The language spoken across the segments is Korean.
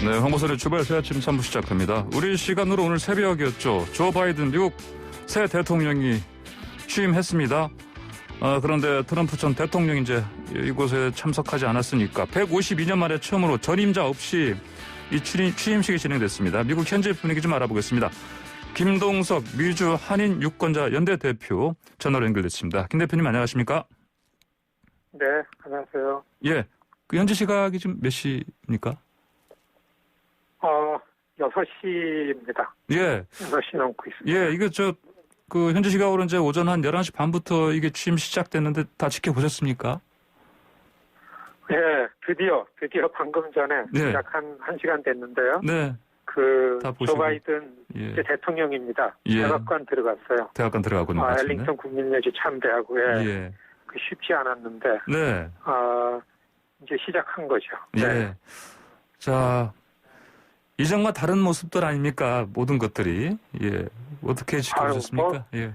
네, 홍보선의 주말 새 아침 3부 시작합니다. 우리 시간으로 오늘 새벽이었죠. 조 바이든 미국 새 대통령이 취임했습니다. 그런데 트럼프 전 대통령이 이제 이곳에 참석하지 않았으니까 152년 만에 처음으로 전임자 없이 이 취임식이 진행됐습니다. 미국 현지 분위기 좀 알아보겠습니다. 김동석 미주 한인 유권자 연대 대표 전화로 연결됐습니다. 김 대표님 안녕하십니까? 네, 안녕하세요. 예, 그 현지 시각이 지금 몇 시입니까? 6시입니다. 예. 6시 넘고 있습니다. 예, 이게 그 현지 시각으로 이제 오전 한 11시 반부터 이게 취임 시작됐는데 다 지켜보셨습니까? 예, 드디어 방금 전에 네. 약 한 1시간 됐는데요. 네. 다 보시고. 조 바이든 예. 이제 대통령입니다. 예. 백악관 들어갔어요. 대학관 들어가고 있는 것 같은데. 엘링턴 국민여지 참대하고에 예. 쉽지 않았는데 네. 이제 시작한 거죠. 네. 예. 자, 이전과 다른 모습들 아닙니까? 모든 것들이. 예. 어떻게 지켜보셨습니까? 예.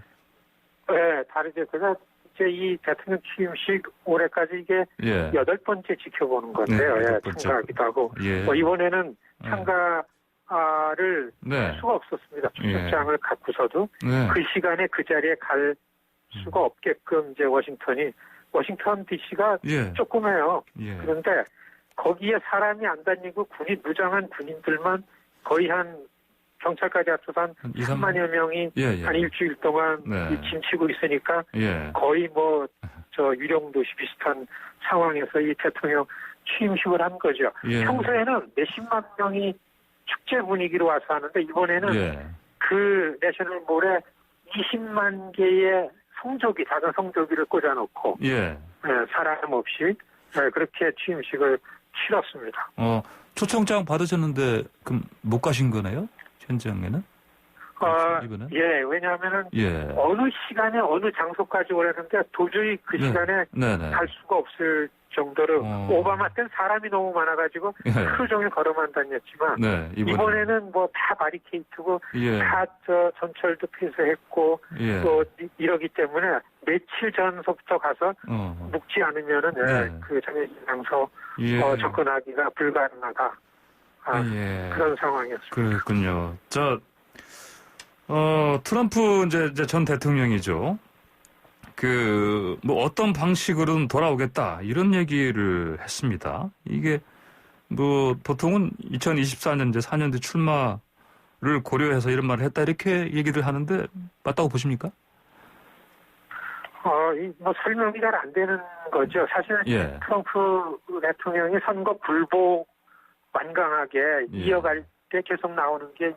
네, 다르죠. 제가 이제 이 대통령 취임식 올해까지 이게 예. 8번째 지켜보는 건데요. 네, 예, 8번째. 참가하기도 하고. 예. 이번에는 참가를 네. 할 수가 없었습니다. 출석장을 갖고서도 네. 그 시간에 그 자리에 갈 수가 없게끔 이제 워싱턴 DC가 예. 조그매요. 예. 그런데 거기에 사람이 안 다니고 무장한 군인들만 거의 한 경찰까지 합쳐서 한 3만여 명이 예. 한 일주일 동안 네. 짐치고 있으니까 예. 거의 유령도시 비슷한 상황에서 이 대통령 취임식을 한 거죠. 예. 평소에는 몇십만 명이 축제 분위기로 와서 하는데 이번에는 예. 그 내셔널몰에 20만 개의 작은 성조기를 꽂아놓고 예. 사람 없이 그렇게 취임식을 치렀습니다. 초청장 받으셨는데 그럼 못 가신 거네요? 현장에는? 이번엔? 예, 왜냐하면은 예. 어느 시간에 어느 장소까지 오라는데 도저히 그 네. 시간에 네네. 갈 수가 없을 정도로 오바마 때는 사람이 너무 많아가지고 예. 하루 종일 걸어만 다녔지만 네. 이번에는 다 바리케이트고 예. 다 전철도 폐쇄했고 예. 또 이러기 때문에 며칠 전서부터 가서 묵지 않으면은 네. 그 장례식 장소 예. 접근하기가 불가능하다. 예. 그런 상황이었습니다. 그렇군요. 트럼프 이제 전 대통령이죠. 어떤 방식으로는 돌아오겠다, 이런 얘기를 했습니다. 이게, 보통은 2024년, 이제 4년 뒤 출마를 고려해서 이런 말을 했다, 이렇게 얘기를 하는데, 맞다고 보십니까? 설명이 잘 안 되는 거죠. 사실, 예. 트럼프 대통령이 선거 불복 완강하게 예. 이어갈 때 계속 나오는 게,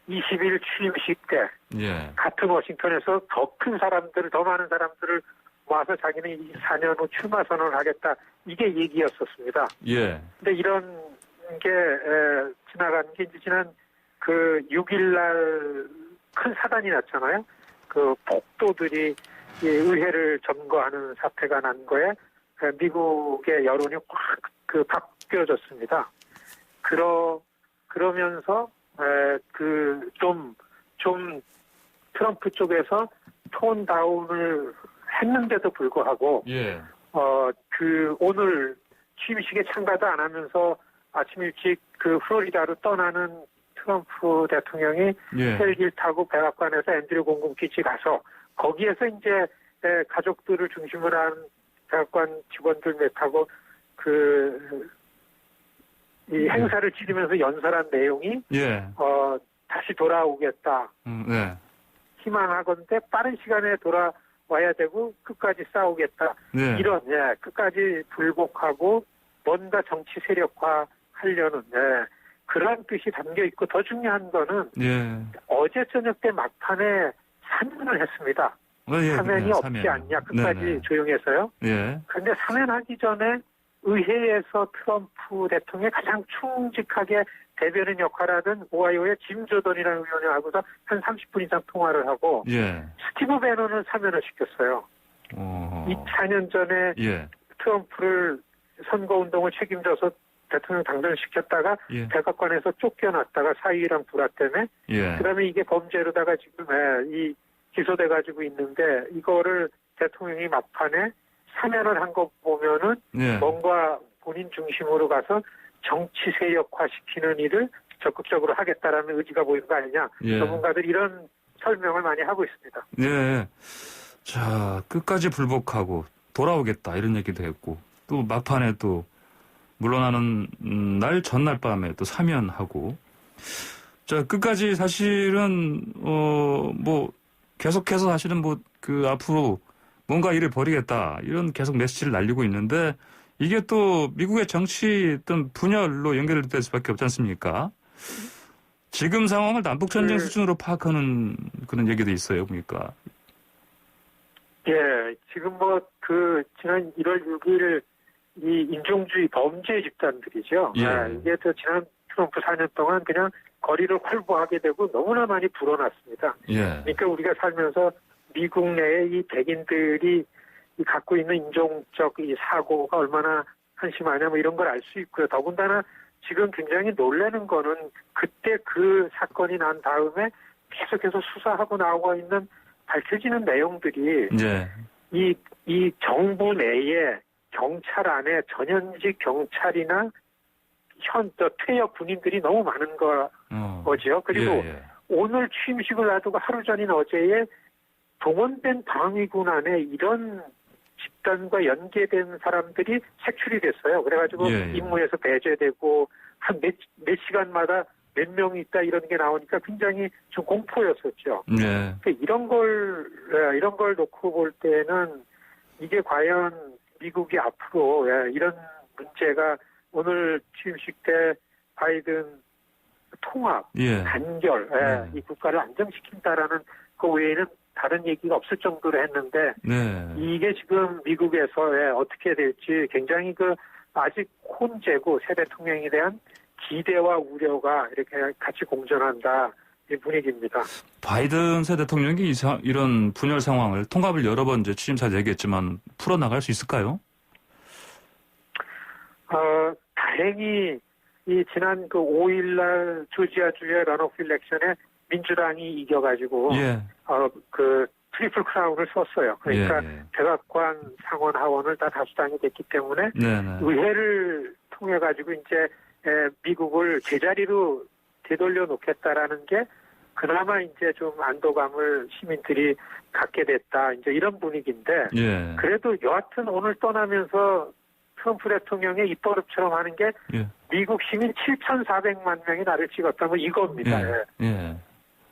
20일 취임식 때, 예. 같은 워싱턴에서 더 많은 사람들을 모아서 자기는 이 4년 후 출마 선언을 하겠다. 이게 얘기였었습니다. 예. 근데 이런 게, 지나간 게 이제 지난 6일날 큰 사단이 났잖아요. 폭도들이 의회를 점거하는 사태가 난 거에 미국의 여론이 확 바뀌어졌습니다. 그러면서 좀 트럼프 쪽에서 톤 다운을 했는데도 불구하고, 예. 오늘 취임식에 참가도 안 하면서 아침 일찍 플로리다로 떠나는 트럼프 대통령이 예. 헬기를 타고 백악관에서 앤드류 공군기지 가서 거기에서 이제 가족들을 중심으로 한 백악관 직원들 몇하고 이 행사를 치르면서 연설한 내용이 예. 다시 돌아오겠다. 네. 희망하건대 빠른 시간에 돌아와야 되고 끝까지 싸우겠다. 네. 이런 끝까지 불복하고 뭔가 정치 세력화 하려는 그런 뜻이 담겨 있고, 더 중요한 거는 예. 어제 저녁 때 막판에 사면을 했습니다. 예. 사면이 없지 사면이요. 않냐, 끝까지 네네. 조용해서요. 예. 그런데 사면하기 전에 의회에서 트럼프 대통령이 가장 충직하게 대변인 역할을 하던 오하이오의 짐 조던이라는 의원하고서 한 30분 이상 통화를 하고, 예. 스티브 배넌을 사면을 시켰어요. 4년 전에 예. 트럼프를 선거운동을 책임져서 대통령 당선을 시켰다가 예. 백악관에서 쫓겨났다가 사위랑 불화 때문에, 예. 그다음에 이게 범죄로다가 지금 기소돼 가지고 있는데, 이거를 대통령이 막판에 사면을 한 거 보면은 예. 뭔가 본인 중심으로 가서 정치 세력화시키는 일을 적극적으로 하겠다라는 의지가 보이는 거 아니냐. 예. 전문가들이 이런 설명을 많이 하고 있습니다. 네. 자, 끝까지 불복하고 돌아오겠다 이런 얘기도 했고 또 막판에 또 물러나는 날 전날 밤에 또 사면하고 자, 끝까지 사실은 뭐 계속해서 사실은 뭐 그 앞으로 뭔가 일을 벌이겠다 이런 계속 메시지를 날리고 있는데 이게 또 미국의 정치 어떤 분열로 연결될 수밖에 없지 않습니까? 지금 상황을 남북전쟁 수준으로 파악하는 그런 얘기도 있어요, 보니까. 예, 지금 지난 1월 6일 이 인종주의 범죄 집단들이죠. 예. 이게 지난 트럼프 4년 동안 그냥 거리를 활보하게 되고 너무나 많이 불어났습니다. 예. 그러니까 우리가 살면서 미국 내에 이 백인들이 이 갖고 있는 인종적 이 사고가 얼마나 한심하냐 뭐 이런 걸 알 수 있고요. 더군다나 지금 굉장히 놀라는 거는 그때 그 사건이 난 다음에 계속해서 수사하고 나오고 있는 밝혀지는 내용들이 예. 이 정부 내에 경찰 안에 전현직 경찰이나 퇴역 군인들이 너무 많은 거죠. 그리고 예. 오늘 취임식을 놔두고 하루 전인 어제에 동원된 방위군 안에 이런 집단과 연계된 사람들이 색출이 됐어요. 그래가지고 예. 임무에서 배제되고 한 몇 시간마다 몇 명이 있다 이런 게 나오니까 굉장히 좀 공포였었죠. 예. 이런 걸 놓고 볼 때는 이게 과연 미국이 앞으로 이런 문제가 오늘 취임식 때 바이든 통합, 예. 단결, 이 국가를 안정시킨다라는 그 외에는 다른 얘기가 없을 정도로 했는데 네. 이게 지금 미국에서 어떻게 될지 굉장히 아직 혼재고 새 대통령에 대한 기대와 우려가 이렇게 같이 공존한다 이 분위기입니다. 바이든 새 대통령이 이런 분열 상황을 통합을 여러 번 이제 취임사 얘기했지만 풀어나갈 수 있을까요? 다행히 이 지난 5일날 조지아주의 런오프 일렉션에 민주당이 이겨가지고 예. 트리플 크라운을 썼어요. 그러니까 예. 백악관, 상원, 하원을 다 다수당이 됐기 때문에 네네. 의회를 통해 가지고 이제 미국을 제자리로 되돌려 놓겠다라는 게 그나마 이제 좀 안도감을 시민들이 갖게 됐다. 이제 이런 분위기인데 예. 그래도 여하튼 오늘 떠나면서 트럼프 대통령의 입버릇처럼 하는 게 예. 미국 시민 7,400만 명이 나를 찍었다면 이겁니다. 예. 예.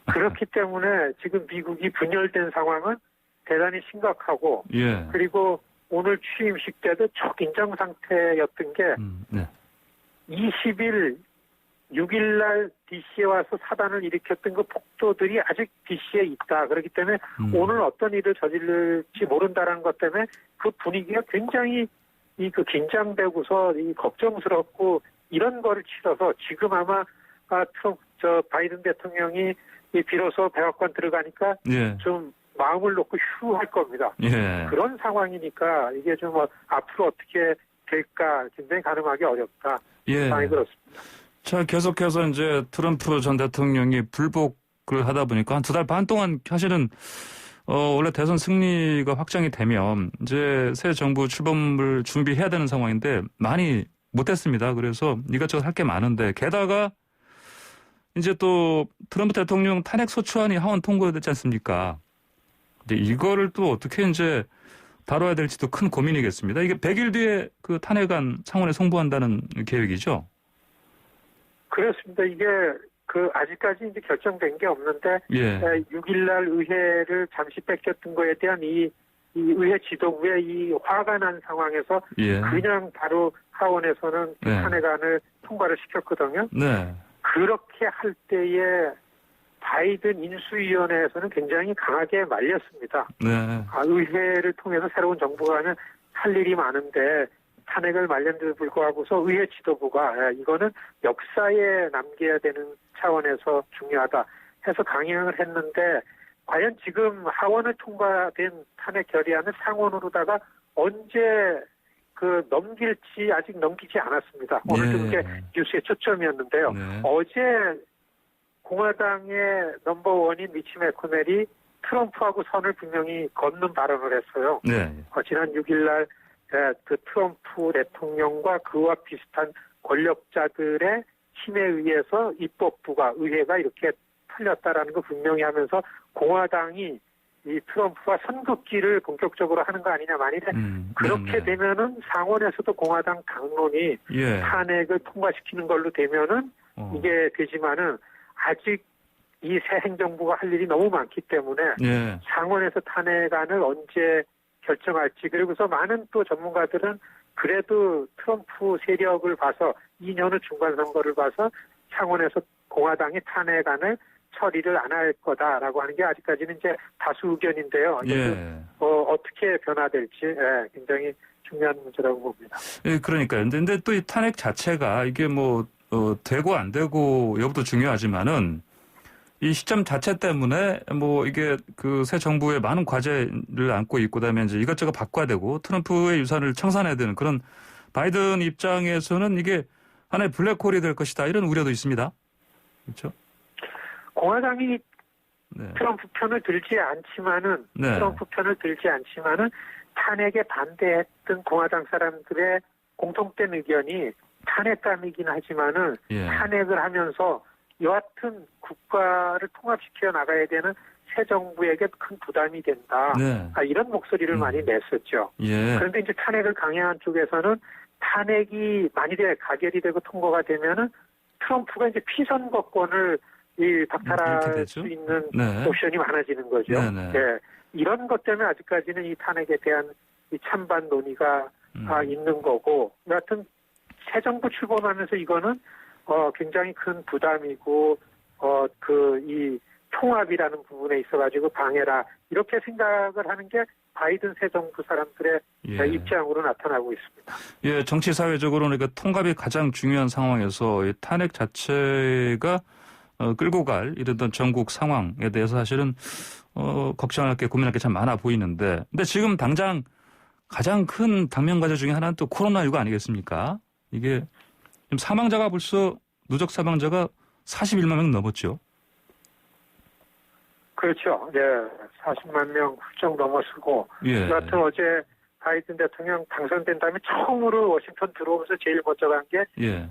그렇기 때문에 지금 미국이 분열된 상황은 대단히 심각하고 예. 그리고 오늘 취임식 때도 초긴장 상태였던 게 네. 20일 6일날 DC에 와서 사단을 일으켰던 그 폭도들이 아직 DC에 있다. 그렇기 때문에 오늘 어떤 일을 저질를지 모른다는 것 때문에 그 분위기가 굉장히 긴장되고서 걱정스럽고 이런 거를 치러서 지금 아마 바이든 대통령이 비로소 백악관 들어가니까 예. 좀 마음을 놓고 휴할 겁니다. 예. 그런 상황이니까 이게 좀 앞으로 어떻게 될까 굉장히 가늠하기 어렵다. 예. 상황이 그렇습니다. 자, 계속해서 이제 트럼프 전 대통령이 불복을 하다 보니까 한 2달 반 동안 사실은 원래 대선 승리가 확정이 되면 이제 새 정부 출범을 준비해야 되는 상황인데 많이 못했습니다. 그래서 이것저것 할 게 많은데 게다가 이제 또 트럼프 대통령 탄핵 소추안이 하원 통과됐지 않습니까? 이제 이거를 또 어떻게 이제 다뤄야 될지도 큰 고민이겠습니다. 이게 100일 뒤에 그 탄핵안 상원에 송부한다는 계획이죠? 그렇습니다. 이게 아직까지 이제 결정된 게 없는데 예. 6일날 의회를 잠시 뺏겼던 거에 대한 이 의회 지도부의 이 화가 난 상황에서 예. 그냥 바로 하원에서는 그 네. 탄핵안을 통과를 시켰거든요. 네. 그렇게 할 때에 바이든 인수위원회에서는 굉장히 강하게 말렸습니다. 네. 의회를 통해서 새로운 정부가 하면 할 일이 많은데 탄핵을 말렸는데도 불구하고서 의회 지도부가 이거는 역사에 남겨야 되는 차원에서 중요하다 해서 강행을 했는데 과연 지금 하원을 통과된 탄핵 결의안을 상원으로다가 언제 넘길지 아직 넘기지 않았습니다. 오늘도 그게 뉴스의 초점이었는데요. 네. 어제 공화당의 넘버원인 미치 매코넬이 트럼프하고 선을 분명히 걷는 발언을 했어요. 네. 지난 6일 날 그 트럼프 대통령과 그와 비슷한 권력자들의 힘에 의해서 입법부가 의회가 이렇게 틀렸다라는 거 분명히 하면서 공화당이 이 트럼프와 선긋기를 본격적으로 하는 거 아니냐 만일에 그렇게 되면은 상원에서도 공화당 당론이 예. 탄핵을 통과시키는 걸로 되면은 이게 되지만은 아직 이 새 행정부가 할 일이 너무 많기 때문에 예. 상원에서 탄핵안을 언제 결정할지 그리고서 많은 또 전문가들은 그래도 트럼프 세력을 봐서 2년 후 중간선거를 봐서 상원에서 공화당이 탄핵안을 처리를 안 할 거다라고 하는 게 아직까지는 이제 다수 의견인데요. 예. 어떻게 변화될지 굉장히 중요한 문제라고 봅니다. 예, 그러니까요. 근데 또 이 탄핵 자체가 이게 뭐 되고 안 되고 여부도 중요하지만은 이 시점 자체 때문에 뭐 이게 그 새 정부의 많은 과제를 안고 있고 그다음에 이제 이것저것 바꿔야 되고 트럼프의 유산을 청산해야 되는 그런 바이든 입장에서는 이게 하나의 블랙홀이 될 것이다 이런 우려도 있습니다. 그렇죠? 공화당이 네. 트럼프 편을 들지 않지만은 네. 트럼프 편을 들지 않지만은 탄핵에 반대했던 공화당 사람들의 공통된 의견이 탄핵감이긴 하지만은 예. 탄핵을 하면서 여하튼 국가를 통합시켜 나가야 되는 새 정부에게 큰 부담이 된다. 네. 이런 목소리를 많이 냈었죠. 예. 그런데 이제 탄핵을 강행한 쪽에서는 탄핵이 만일에 가결이 되고 통과가 되면은 트럼프가 이제 피선거권을 박탈할 수 있는 네. 옵션이 많아지는 거죠. 네네. 네. 이런 것 때문에 아직까지는 이 탄핵에 대한 이 찬반 논의가 있는 거고, 여하튼 새 정부 출범하면서 이거는 굉장히 큰 부담이고 이 통합이라는 부분에 있어가지고 방해라 이렇게 생각을 하는 게 바이든 새 정부 사람들의 예. 입장으로 나타나고 있습니다. 예, 정치 사회적으로는 그러니까 통합이 가장 중요한 상황에서 이 탄핵 자체가 끌고 갈 이런 전국 상황에 대해서 사실은 걱정할 게 고민할 게 참 많아 보이는데, 근데 지금 당장 가장 큰 당면 과제 중에 하나는 또 코로나19 아니겠습니까? 이게 지금 사망자가 벌써 누적 사망자가 41만 명 넘었죠. 그렇죠. 네, 40만 명 훌쩍 넘어서고, 예. 여하튼 어제 바이든 대통령 당선된 다음에 처음으로 워싱턴 들어오면서 제일 먼저 간 게 예.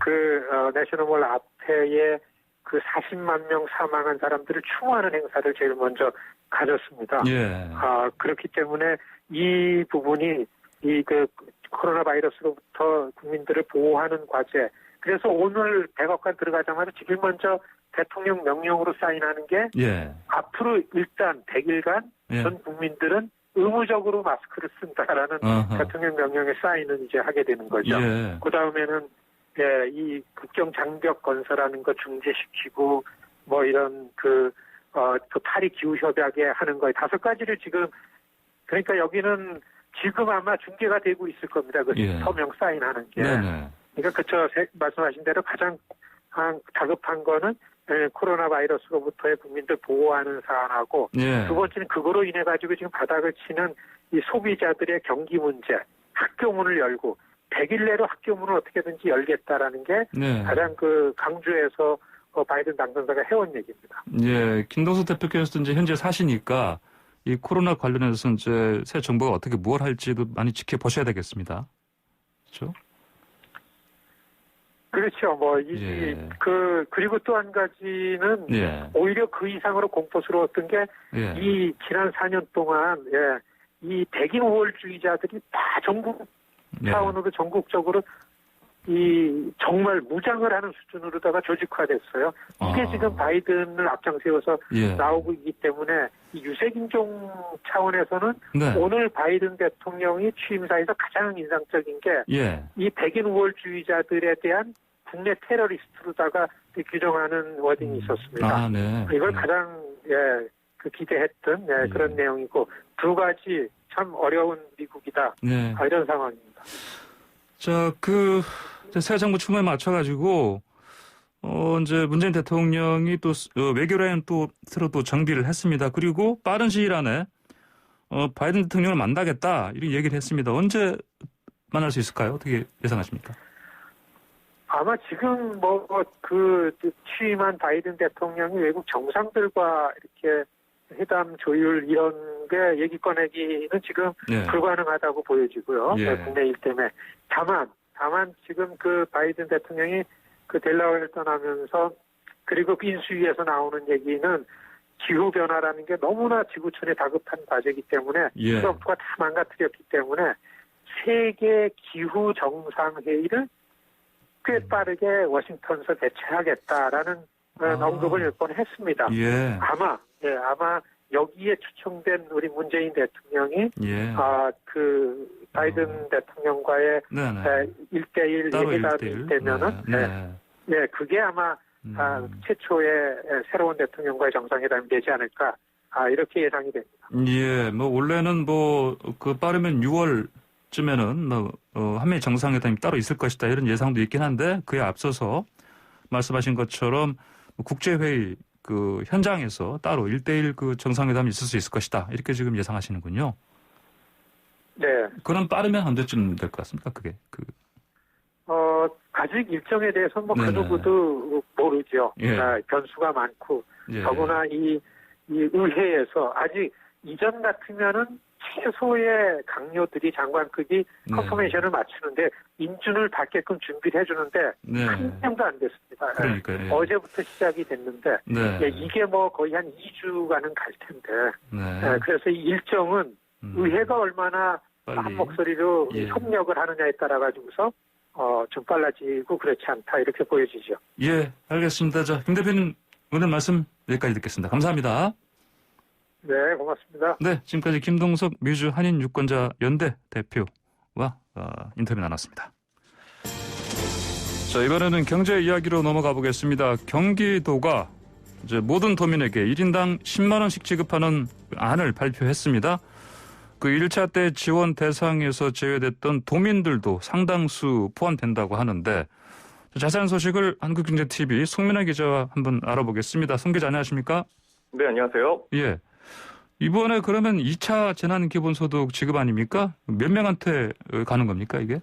내셔널몰 앞에에 그 40만 명 사망한 사람들을 추모하는 행사를 제일 먼저 가졌습니다. 예. 그렇기 때문에 이 부분이 코로나 바이러스로부터 국민들을 보호하는 과제. 그래서 오늘 백악관 들어가자마자 제일 먼저 대통령 명령으로 사인하는 게 예. 앞으로 일단 100일간 예. 전 국민들은 의무적으로 마스크를 쓴다라는 대통령 명령에 사인은 이제 하게 되는 거죠. 예. 그 다음에는 이 국경 장벽 건설하는 거 중지시키고 뭐 이런 또 탈이 기후 협약에 하는 거 5가지를 지금 그러니까 여기는 지금 아마 중계가 되고 있을 겁니다. 그 예. 서명 사인하는 게. 네네. 그러니까 말씀하신 대로 가장 다급한 거는 코로나 바이러스로부터의 국민들 보호하는 사안하고 예. 두 번째는 그거로 인해 가지고 지금 바닥을 치는 이 소비자들의 경기 문제, 학교 문을 열고 100일 내로 학교 문을 어떻게든지 열겠다라는 게 네. 가장 강주에서 바이든 당선자가 해온 얘기입니다. 예, 김동수 대표께서도 이제 현재 사시니까 이 코로나 관련해서 이제 새 정부가 어떻게 뭘 할지도 많이 지켜보셔야 되겠습니다. 그렇죠? 그렇죠. 그리고 또 한 가지는 예. 오히려 그 이상으로 공포스러웠던 게 이 예. 지난 4년 동안 이 백인 우월주의자들이 다 전국 차원으로 전국적으로 이 정말 무장을 하는 수준으로다가 조직화됐어요. 이게 지금 바이든을 앞장 세워서 나오고 있기 때문에 이 유색인종 차원에서는 네. 오늘 바이든 대통령이 취임사에서 가장 인상적인 게 이 백인 우월주의자들에 대한 국내 테러리스트로다가 규정하는 워딩이 있었습니다. 네. 이걸 가장 기대했던 그런 내용이고 두 가지 참 어려운 미국이다. 이런 상황입니다. 자, 새 정부 출범에 맞춰가지고, 이제 문재인 대통령이 또, 외교라인 또, 새로 또 정비를 했습니다. 그리고 빠른 시일 안에, 바이든 대통령을 만나겠다, 이렇게 얘기를 했습니다. 언제 만날 수 있을까요? 어떻게 예상하십니까? 아마 지금 취임한 바이든 대통령이 외국 정상들과 이렇게 회담 조율 이런 게 얘기 꺼내기는 지금 불가능하다고 보여지고요. 국내 일 때문에. 다만 다만 지금 그 바이든 대통령이 그 델라웨어를 떠나면서 그리고 그 인수위에서 나오는 얘기는 기후 변화라는 게 너무나 지구촌에 다급한 과제이기 때문에 예. 트럼프가 다 망가뜨렸기 때문에 세계 기후 정상회의를 꽤 빠르게 워싱턴에서 개최하겠다라는 언급을 몇 번 했습니다. 예. 아마 여기에 초청된 우리 문재인 대통령이 예. 그 바이든 대통령과의 네네. 1대1 따로 회담이 1대1. 되면은 네. 그게 아마 최초의 새로운 대통령과의 정상회담이 되지 않을까 이렇게 예상이 됩니다. 예. 뭐 원래는 뭐 그 빠르면 6월쯤에는 뭐 한미 정상회담이 따로 있을 것이다 이런 예상도 있긴 한데 그에 앞서서 말씀하신 것처럼 국제회의 그 현장에서 따로 1대1 그 정상회담이 있을 수 있을 것이다 이렇게 지금 예상하시는군요. 네. 그럼 빠르면 언제쯤 될 것 같습니까? 그게 아직 일정에 대해서는 뭐 그 네네. 누구도 모르죠. 예. 변수가 많고 예. 더구나 이 의회에서 아직 이전 같으면은 최소의 강요들이 장관급이 네. 컨퍼메이션을 맞추는데 인준을 받게끔 준비를 해주는데 네. 한 명도 안 됐습니다. 그러니까요. 예. 어제부터 시작이 됐는데 네. 이게 뭐 거의 한 2주가는 갈 텐데 네. 그래서 이 일정은 의회가 얼마나 빨리. 한 목소리로 예. 협력을 하느냐에 따라 가지고서 좀 빨라지고 그렇지 않다 이렇게 보여지죠. 예, 알겠습니다. 자, 김 대표님 오늘 말씀 여기까지 듣겠습니다. 감사합니다. 네, 고맙습니다. 네, 지금까지 김동석 미주 한인유권자 연대 대표와 인터뷰 나눴습니다. 자, 이번에는 경제 이야기로 넘어가 보겠습니다. 경기도가 이제 모든 도민에게 1인당 10만 원씩 지급하는 안을 발표했습니다. 그 1차 때 지원 대상에서 제외됐던 도민들도 상당수 포함된다고 하는데 자세한 소식을 한국경제TV 송민아 기자와 한번 알아보겠습니다. 송 기자 안녕하십니까? 네, 안녕하세요. 예. 이번에 그러면 2차 재난기본소득 지급 아닙니까? 몇 명한테 가는 겁니까, 이게?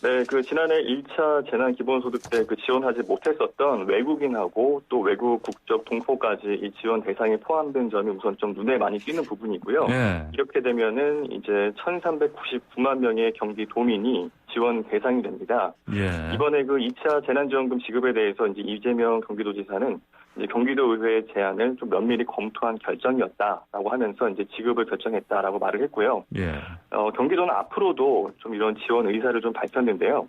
네, 그 지난해 1차 재난기본소득 때 그 지원하지 못했었던 외국인하고 또 외국 국적 동포까지 이 지원 대상에 포함된 점이 우선 좀 눈에 많이 띄는 부분이고요. 예. 이렇게 되면은 이제 1,399만 명의 경기도민이 지원 대상이 됩니다. 예. 이번에 그 2차 재난지원금 지급에 대해서 이제 이재명 경기도지사는 이제 경기도 의회의 제안을 좀 면밀히 검토한 결정이었다라고 하면서 이제 지급을 결정했다라고 말을 했고요. 예. 경기도는 앞으로도 좀 이런 지원 의사를 좀 밝혔는데요.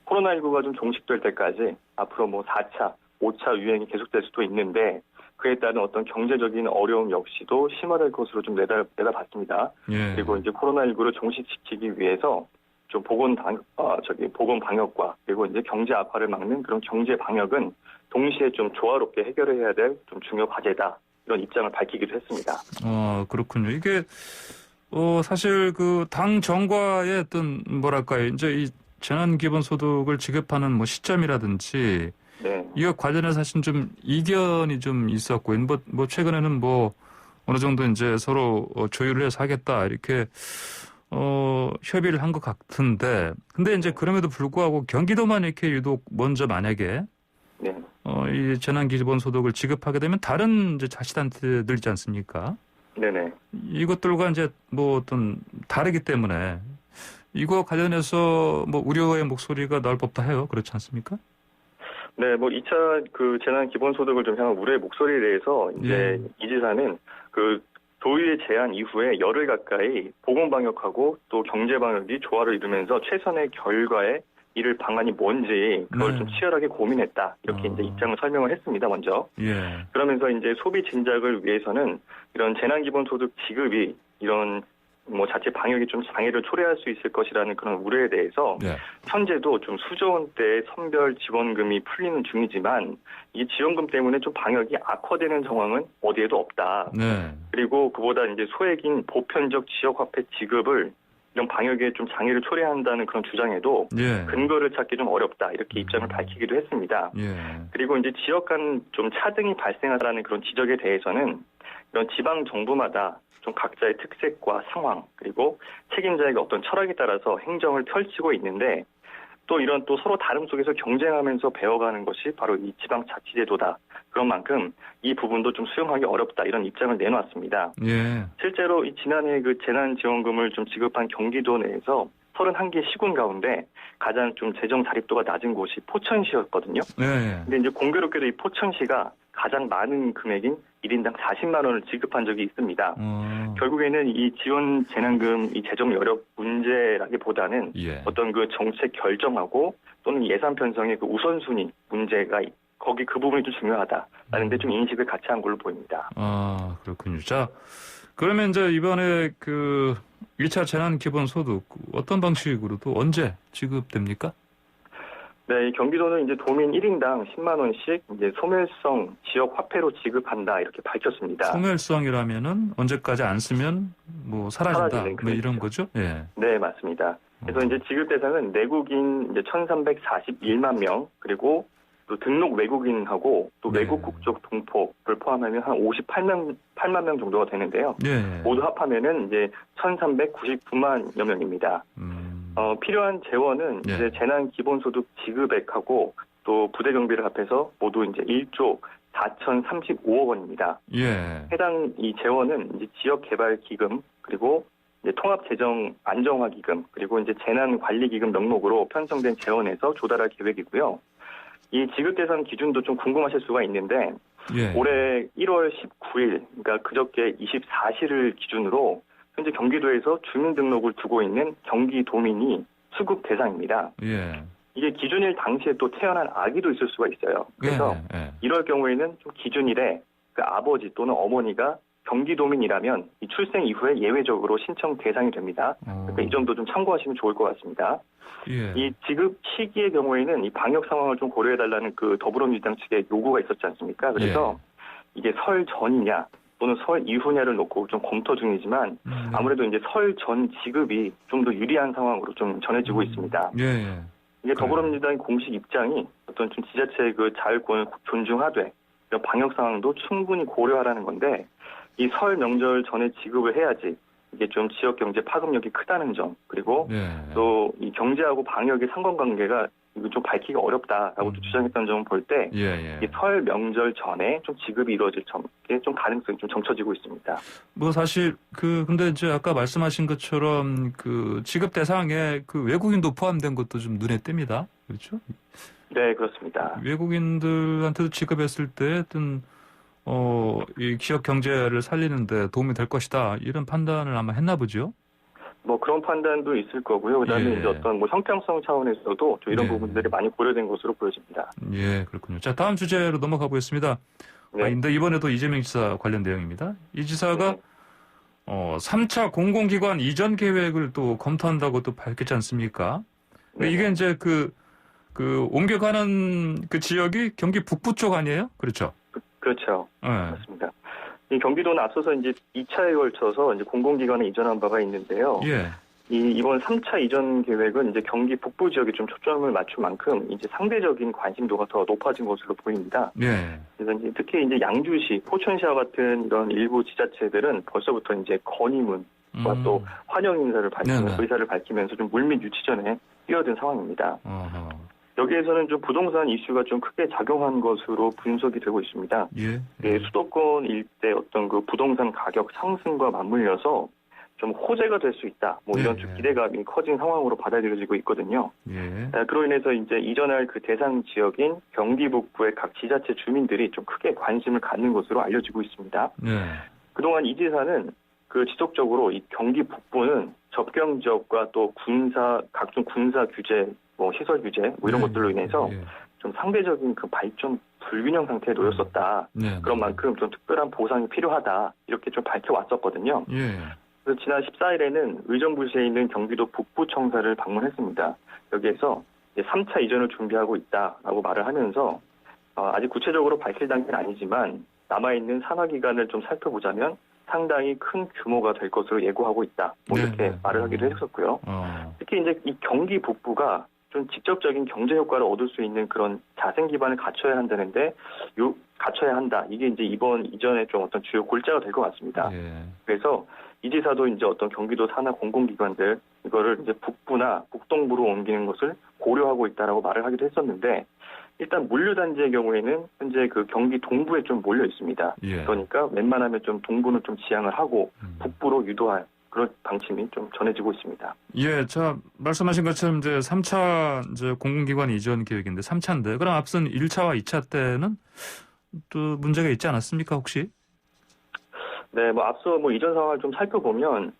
코로나19가 좀 종식될 때까지 앞으로 뭐 4차, 5차 유행이 계속될 수도 있는데 그에 따른 어떤 경제적인 어려움 역시도 심화될 것으로 좀 내다봤습니다. 예. 그리고 이제 코로나19를 종식시키기 위해서 좀 보건 방역과 그리고 이제 경제 악화를 막는 그런 경제 방역은 동시에 좀 조화롭게 해결해야 될 좀 중요 과제다. 이런 입장을 밝히기도 했습니다. 그렇군요. 이게 사실 그 당 정과의 어떤 뭐랄까요, 이제 이 재난기본소득을 지급하는 뭐 시점이라든지 네. 이거 관련해서 사실 좀 이견이 좀 있었고, 뭐 최근에는 뭐 어느 정도 이제 서로 조율을 해서 하겠다 이렇게 협의를 한 것 같은데, 근데 이제 그럼에도 불구하고 경기도만 이렇게 유독 먼저 만약에 네. 이 재난기본소득을 지급하게 되면 다른 이제 자치단체들 있지 않습니까? 네네. 이것들과 이제 뭐 어떤 다르기 때문에 이거 관련해서 뭐 우려의 목소리가 나올 법도 해요. 그렇지 않습니까? 네, 뭐 2차 그 재난 기본소득을 좀 향한 우려의 목소리에 대해서 이제 이 지사는 그 도의회 제안 이후에 열흘 가까이 보건방역하고 또 경제방역이 조화를 이루면서 최선의 결과에 이를 방안이 뭔지 그걸 좀 치열하게 고민했다. 이렇게 이제 입장을 설명을 했습니다. 먼저. 예. 그러면서 이제 소비 진작을 위해서는 이런 재난기본소득 지급이 이런 뭐 자체 방역이 좀 장애를 초래할 수 있을 것이라는 그런 우려에 대해서 예. 현재도 좀 수조 원대의 선별 지원금이 풀리는 중이지만 이 지원금 때문에 좀 방역이 악화되는 정황은 어디에도 없다. 네. 그리고 그보다 이제 소액인 보편적 지역화폐 지급을 이런 방역에 좀 장애를 초래한다는 그런 주장에도 예. 근거를 찾기 좀 어렵다. 이렇게 입장을 밝히기도 했습니다. 예. 그리고 이제 지역 간 좀 차등이 발생하다는 그런 지적에 대해서는 이런 지방 정부마다 좀 각자의 특색과 상황 그리고 책임자에게 어떤 철학에 따라서 행정을 펼치고 있는데 또 이런 또 서로 다름 속에서 경쟁하면서 배워가는 것이 바로 이 지방자치제도다. 그런 만큼 이 부분도 좀 수용하기 어렵다. 이런 입장을 내놓았습니다. 예. 실제로 이 지난해 그 재난지원금을 좀 지급한 경기도 내에서 31개 시군 가운데 가장 좀 재정 자립도가 낮은 곳이 포천시였거든요. 네. 근데 이제 공교롭게도 이 포천시가 가장 많은 금액인 1인당 40만 원을 지급한 적이 있습니다. 결국에는 이 지원 재난금 이 재정 여력 문제라기보다는 예. 어떤 그 정책 결정하고 또는 예산 편성의 그 우선순위 문제가 거기 그 부분이 좀 중요하다라는 데 좀 인식을 같이 한 걸로 보입니다. 아, 그렇군요. 자, 그러면 이제 이번에 그 1차 재난 기본소득 어떤 방식으로 또 언제 지급됩니까? 네, 이 경기도는 이제 도민 1인당 10만 원씩 이제 소멸성 지역 화폐로 지급한다 이렇게 밝혔습니다. 소멸성이라면은 언제까지 안 쓰면 뭐 사라진다 사라지는 뭐 이런 그렇죠. 거죠? 예. 네, 맞습니다. 그래서 이제 지급 대상은 내국인 이제 1,341만 명 그리고 또 등록 외국인하고 또 네. 외국 국적 동포를 포함하면 한 8만 명 정도가 되는데요. 예. 모두 합하면은 이제 1,399만여 명입니다. 필요한 재원은 예. 이제 재난 기본소득 지급액하고 또 부대 경비를 합해서 모두 이제 1조 4,035억 원입니다. 예. 해당 이 재원은 이제 지역개발기금 그리고 이제 통합재정안정화기금 그리고 이제 재난관리기금 명목으로 편성된 재원에서 조달할 계획이고요. 이 지급 대상 기준도 좀 궁금하실 수가 있는데 예. 올해 1월 19일 그러니까 그저께 24시를 기준으로 현재 경기도에서 주민등록을 두고 있는 경기도민이 수급 대상입니다. 예. 이게 기준일 당시에 또 태어난 아기도 있을 수가 있어요. 그래서 예. 이럴 경우에는 좀 기준일에 그 아버지 또는 어머니가 경기도민이라면 이 출생 이후에 예외적으로 신청 대상이 됩니다. 그러니까 이 점도 좀 참고하시면 좋을 것 같습니다. 예. 이 지급 시기의 경우에는 이 방역 상황을 좀 고려해달라는 그 더불어민주당 측의 요구가 있었지 않습니까? 그래서 이게 설 전이냐 또는 설 이후냐를 놓고 좀 검토 중이지만 아무래도 이제 설 전 지급이 좀 더 유리한 상황으로 좀 전해지고 있습니다. 예. 이게 더불어민주당의 공식 입장이 어떤 좀 지자체의 그 자율권을 존중하되 이런 방역 상황도 충분히 고려하라는 건데 이 설 명절 전에 지급을 해야지 이게 좀 지역 경제 파급력이 크다는 점 그리고 예. 또 이 경제하고 방역의 상관관계가 이거 좀 밝히기 어렵다라고 또 주장했던 점을 볼 때 예. 이 설 명절 전에 좀 지급이 이루어질 점에 좀 가능성이 좀 점쳐지고 있습니다. 뭐 사실 근데 이제 아까 말씀하신 것처럼 그 지급 대상에 그 외국인도 포함된 것도 좀 눈에 띕니다. 그렇죠? 네, 그렇습니다. 외국인들한테도 지급했을 때 어떤 이 지역 경제를 살리는데 도움이 될 것이다 이런 판단을 아마 했나 보죠. 뭐 그런 판단도 있을 거고요. 그다음에 예. 이제 어떤 뭐 형평성 차원에서도 좀 이런 네. 부분들이 많이 고려된 것으로 보여집니다. 예, 그렇군요. 자, 다음 주제로 넘어가 보겠습니다. 네. 근데 이번에도 이재명 지사 관련 내용입니다. 이 지사가 네. 3차 공공기관 이전 계획을 또 검토한다고 또 밝혔지 않습니까? 근데 네. 이게 이제 그 옮겨가는 그 지역이 경기 북부 쪽 아니에요? 그렇죠? 그렇죠. 예. 맞습니다. 이 경기도는 앞서서 이제 2차에 걸쳐서 이제 공공기관에 이전한 바가 있는데요. 예. 이번 3차 이전 계획은 이제 경기 북부 지역에 좀 초점을 맞춘 만큼 이제 상대적인 관심도가 더 높아진 것으로 보입니다. 예. 그래서 이제 특히 이제 양주시, 포천시와 같은 이런 일부 지자체들은 벌써부터 이제 건의문과 또 환영 인사를 네네. 의사를 밝히면서 좀 물밑 유치전에 뛰어든 상황입니다. 어허. 여기에서는 좀 부동산 이슈가 좀 크게 작용한 것으로 분석이 되고 있습니다. 예. 예, 수도권 일대 어떤 그 부동산 가격 상승과 맞물려서 좀 호재가 될 수 있다. 뭐 이런 네. 좀 기대감이 커진 상황으로 받아들여지고 있거든요. 예. 그로 인해서 이제 이전할 그 대상 지역인 경기 북부의 각 지자체 주민들이 좀 크게 관심을 갖는 것으로 알려지고 있습니다. 네. 그동안 이 지사는 그 지속적으로 이 경기 북부는 접경 지역과 또 각종 군사 규제, 뭐 시설 규제, 뭐 이런 네. 것들로 인해서 예. 좀 상대적인 그 발전 불균형 상태에 놓였었다. 네. 그런 만큼 좀 특별한 보상이 필요하다. 이렇게 좀 밝혀왔었거든요. 예. 그래서 지난 14일에는 의정부시에 있는 경기도 북부청사를 방문했습니다. 여기에서 이제 3차 이전을 준비하고 있다라고 말을 하면서 아직 구체적으로 밝힐 단계는 아니지만 남아있는 산하기관을 좀 살펴보자면 상당히 큰 규모가 될 것으로 예고하고 있다. 뭐 네, 이렇게 네. 말을 하기도 했었고요. 특히 이제 이 경기 북부가 좀 직접적인 경제 효과를 얻을 수 있는 그런 자생 기반을 갖춰야 한다는데 갖춰야 한다. 이게 이제 이번 이전에 좀 어떤 주요 골자가 될 것 같습니다. 예. 그래서 이 지사도 이제 어떤 경기도 산하 공공기관들 이거를 이제 북부나 북동부로 옮기는 것을 고려하고 있다라고 말을 하기도 했었는데 일단 물류단지의 경우에는 현재 그 경기 동부에 좀 몰려 있습니다. 예. 그러니까 웬만하면 좀 동부는 좀 지양을 하고 북부로 유도할 그런 방침이 좀 전해지고 있습니다. 예, 자, 말씀하신 것처럼 이제 3차 이제 공공기관 이전 계획인데 3차인데 그럼 앞선 1차와 2차 때는 또 문제가 있지 않았습니까, 혹시? 네, 뭐 앞서 뭐 이전 상황을 좀 살펴보면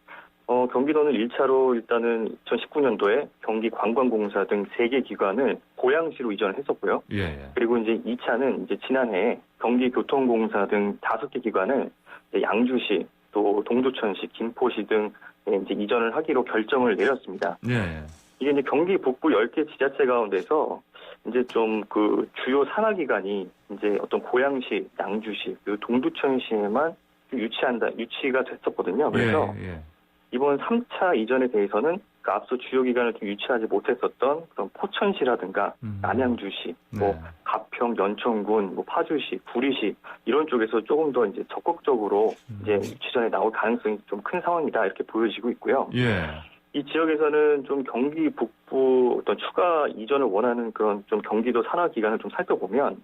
경기도는 1차로 일단은 2019년도에 경기관광공사 등 3개 기관을 고양시로 이전을 했었고요. 예, 예. 그리고 이제 2차는 이제 지난해 경기교통공사 등 5개 기관을 이제 양주시, 또 동두천시, 김포시 등 이제 이전을 하기로 결정을 내렸습니다. 예. 이게 이제 경기 북부 10개 지자체 가운데서 이제 좀 그 주요 산하기관이 이제 어떤 고양시, 양주시, 그리고 동두천시에만 유치가 됐었거든요. 그래서 예, 예. 이번 3차 이전에 대해서는 그 앞서 주요 기관을 좀 유치하지 못했었던 그런 포천시라든가 남양주시, 뭐 네. 가평, 연천군, 뭐 파주시, 구리시 이런 쪽에서 조금 더 이제 적극적으로 이제 유치전에 나올 가능성이 좀 큰 상황이다 이렇게 보여지고 있고요. 예. 이 지역에서는 좀 경기 북부 어떤 추가 이전을 원하는 그런 좀 경기도 산하 기관을 좀 살펴보면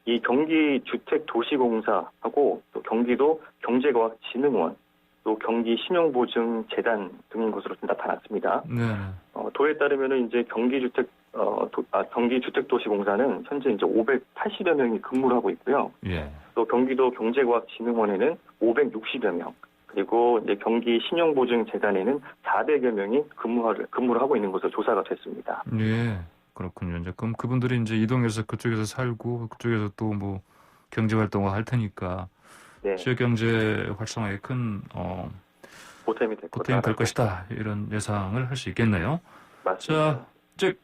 이 경기주택도시공사하고 또 경기도 경제과학진흥원 또 경기신용보증재단 등인 것으로 좀 나타났습니다. 네. 도에 따르면은 이제 경기주택도시공사는 현재 이제 580여 명이 근무를 하고 있고요. 예. 또 경기도 경제과학진흥원에는 560여 명, 그리고 이제 경기신용보증재단에는 400여 명이 근무를 하고 있는 것으로 조사가 됐습니다. 예. 그렇군요. 이제 그럼 그분들이 이제 이동해서 그쪽에서 살고 그쪽에서 또 뭐 경제 활동을 할 테니까 네, 지역 경제 활성화에 큰 보탬이 보탬이 될 것이다. 이런 예상을 할 수 있겠네요. 맞습니다. 자, 이제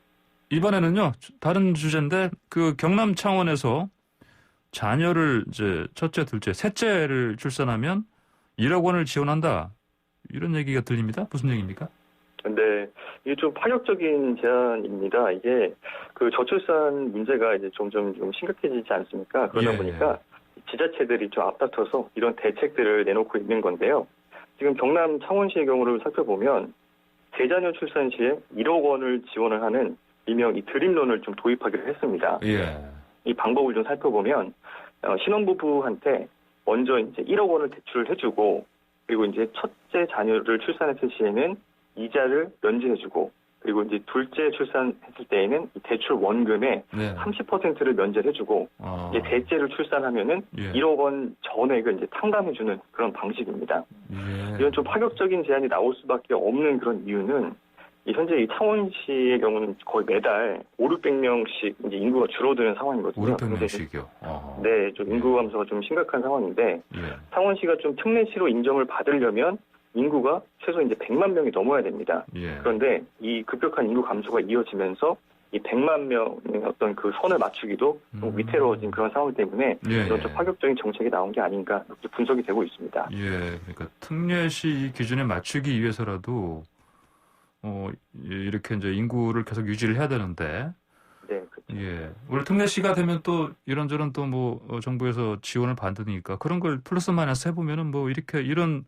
이번에는요. 다른 주제인데 그 경남 창원에서 자녀를 이제 첫째, 둘째, 셋째를 출산하면 1억 원을 지원한다. 이런 얘기가 들립니다. 무슨 얘기입니까? 근데 이게 좀 파격적인 제안입니다. 이게 그 저출산 문제가 이제 점점 좀 심각해지지 않습니까? 그러다 예, 보니까 지자체들이 좀 앞다퉈서 이런 대책들을 내놓고 있는 건데요. 지금 경남 창원시의 경우를 살펴보면 대자녀 출산 시에 1억 원을 지원을 하는 일명 이 드림론을 좀 도입하기로 했습니다. 예. 이 방법을 좀 살펴보면 신혼부부한테 먼저 이제 1억 원을 대출을 해주고 그리고 이제 첫째 자녀를 출산했을 시에는 이자를 면제해주고 그리고 이제 둘째 출산했을 때에는 이 대출 원금의 네. 30%를 면제해주고 이제 셋째를 출산하면은 예. 1억 원 전액을 이제 탕감해주는 그런 방식입니다. 예. 이런 좀 파격적인 제안이 나올 수밖에 없는 그런 이유는 현재 이 창원시의 경우는 거의 매달 500~600명씩 이제 인구가 줄어드는 상황이거든요. 500명씩이요. 네, 좀 인구 감소가 좀 심각한 상황인데 예. 창원시가 좀 특례시로 인정을 받으려면 인구가 최소 이제 100만 명이 넘어야 됩니다. 예. 그런데 이 급격한 인구 감소가 이어지면서 이 100만 명의 어떤 그 선을 맞추기도 좀 위태로워진 그런 상황 때문에 예, 이런 좀 파격적인 정책이 나온 게 아닌가 이렇게 분석이 되고 있습니다. 예. 그러니까 특례시 기준에 맞추기 위해서라도 이렇게 이제 인구를 계속 유지를 해야 되는데 네, 그렇죠. 예. 원래 특례시가 되면 또 이런저런 또 뭐 정부에서 지원을 받으니까 그런 걸 플러스 마이너스 해보면은 뭐 이렇게 이런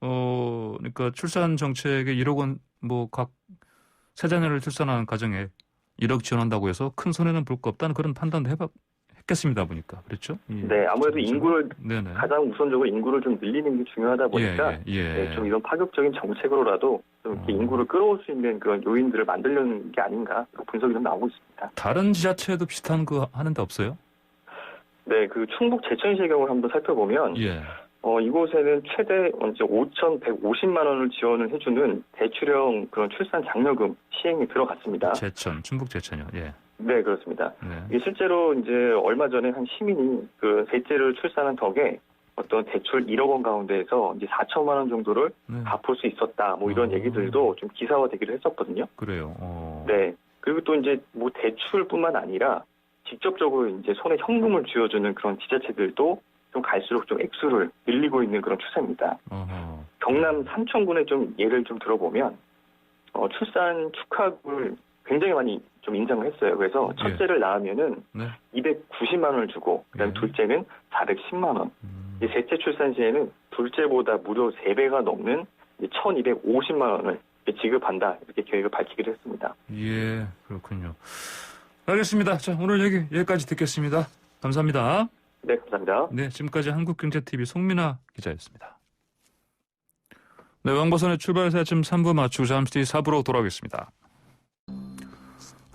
그러니까 출산 정책에 1억 원 뭐 각 세 자녀를 출산하는 가정에 1억 지원한다고 해서 큰 손해는 볼 거 없다는 그런 판단도 했겠습니다 보니까 그렇죠? 예. 네, 아무래도 인구를 네네. 가장 우선적으로 인구를 좀 늘리는 게 중요하다 보니까 예. 네, 좀 이런 파격적인 정책으로라도 좀 이렇게 인구를 끌어올 수 있는 그런 요인들을 만들려는 게 아닌가 분석이 좀 나오고 있습니다. 다른 지자체도 비슷한 거 하는데 없어요? 네, 그 충북 제천시의 경우를 한번 살펴보면 예. 이곳에는 최대 5,150만 원을 지원을 해주는 대출형 그런 출산 장려금 시행이 들어갔습니다. 충북 제천이요. 예. 네, 그렇습니다. 네. 이게 실제로 이제 얼마 전에 한 시민이 그 셋째를 출산한 덕에 어떤 대출 1억 원 가운데에서 이제 4천만 원 정도를 네. 갚을 수 있었다. 뭐 이런 얘기들도 좀 기사화되기로 했었거든요. 그래요. 네. 그리고 또 이제 뭐 대출뿐만 아니라 직접적으로 이제 손에 현금을 쥐어주는 그런 지자체들도 좀 갈수록 좀 액수를 늘리고 있는 그런 추세입니다. 경남 삼천군의 좀 예를 좀 들어보면 출산 축하금을 굉장히 많이 좀 인상을 했어요. 그래서 첫째를 낳으면은 네. 290만 원을 주고 그다음 예. 둘째는 410만 원. 이제 셋째 출산 시에는 둘째보다 무려 3배가 넘는 1,250만 원을 지급한다. 이렇게 계획을 밝히기로 했습니다. 예, 그렇군요. 알겠습니다. 자, 오늘 여기까지 듣겠습니다. 감사합니다. 네, 감사합니다. 네, 지금까지 한국경제TV 송민아 기자였습니다. 네, 왕보선의 출발사 아침 3부 마치고 잠시 뒤 4부로 돌아오겠습니다.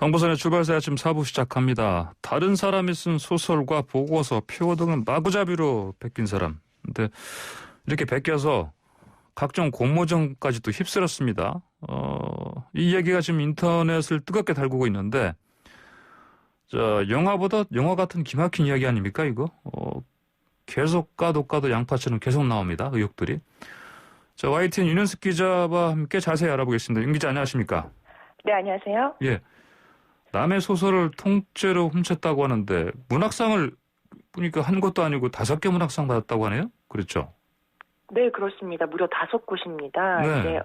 왕보선의 출발사 아침 4부 시작합니다. 다른 사람이 쓴 소설과 보고서, 표 등은 마구잡이로 베낀 사람. 근데 이렇게 베껴서 각종 공모전까지도 휩쓸었습니다. 이 얘기가 지금 인터넷을 뜨겁게 달구고 있는데, 자, 영화 같은 기막힌 이야기 아닙니까, 이거? 계속 까도 양파처럼 계속 나옵니다, 의혹들이. 자, YTN 윤현숙 기자와 함께 자세히 알아보겠습니다. 윤 기자, 안녕하십니까? 네, 안녕하세요. 예. 남의 소설을 통째로 훔쳤다고 하는데, 문학상을 보니까 한 것도 아니고 5개 문학상 받았다고 하네요? 그렇죠? 네, 그렇습니다. 무려 5곳입니다. 네. 이제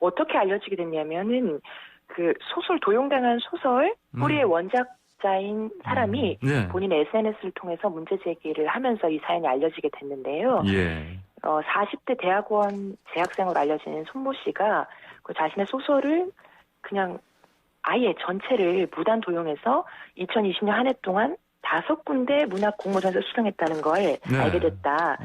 어떻게 알려지게 됐냐면은 그 소설 도용당한 소설 뿌리의 원작자인 사람이 네. 본인의 SNS를 통해서 문제 제기를 하면서 이 사연이 알려지게 됐는데요. 예. 40대 대학원 재학생으로 알려지는 손모 씨가 그 자신의 소설을 그냥 아예 전체를 무단 도용해서 2020년 한 해 동안 5군데 문학 공모전에서 수상했다는 걸 네. 알게 됐다.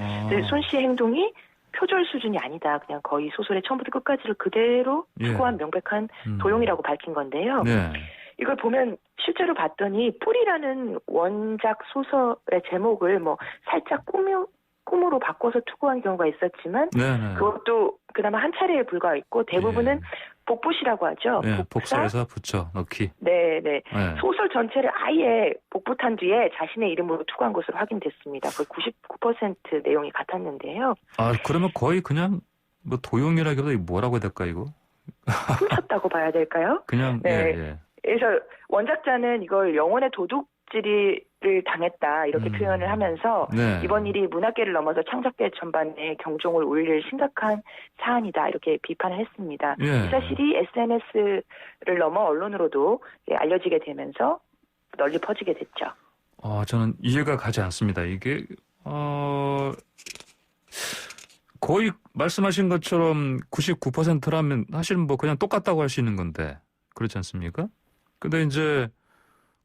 손 씨의 행동이 표절 수준이 아니다. 그냥 거의 소설의 처음부터 끝까지를 그대로 예. 추구한 명백한 도용이라고 밝힌 건데요. 네. 이걸 보면 실제로 봤더니 뿌리라는 원작 소설의 제목을 뭐 살짝 꿈으로 바꿔서 투고한 경우가 있었지만 네네. 그것도 그나마 한 차례에 불과했고 대부분은 복붙이라고 하죠. 네, 복사. 복사해서 붙여 넣기. 네. 네. 소설 전체를 아예 복붙한 뒤에 자신의 이름으로 투고한 것으로 확인됐습니다. 거의 99% 내용이 같았는데요. 아, 그러면 거의 그냥 뭐 도용이라기보다 뭐라고 해야 될까, 이거? 훔쳤다고 봐야 될까요? 그냥, 네. 예. 그래서 원작자는 이걸 영혼의 도둑질을 당했다 이렇게 표현을 하면서 네. 이번 일이 문학계를 넘어서 창작계 전반에 경종을 울릴 심각한 사안이다 이렇게 비판을 했습니다. 예. 이 사실이 SNS를 넘어 언론으로도 알려지게 되면서 널리 퍼지게 됐죠. 저는 이해가 가지 않습니다. 이게, 거의 말씀하신 것처럼 99%라면 사실 뭐 그냥 똑같다고 할 수 있는 건데, 그렇지 않습니까? 근데 이제,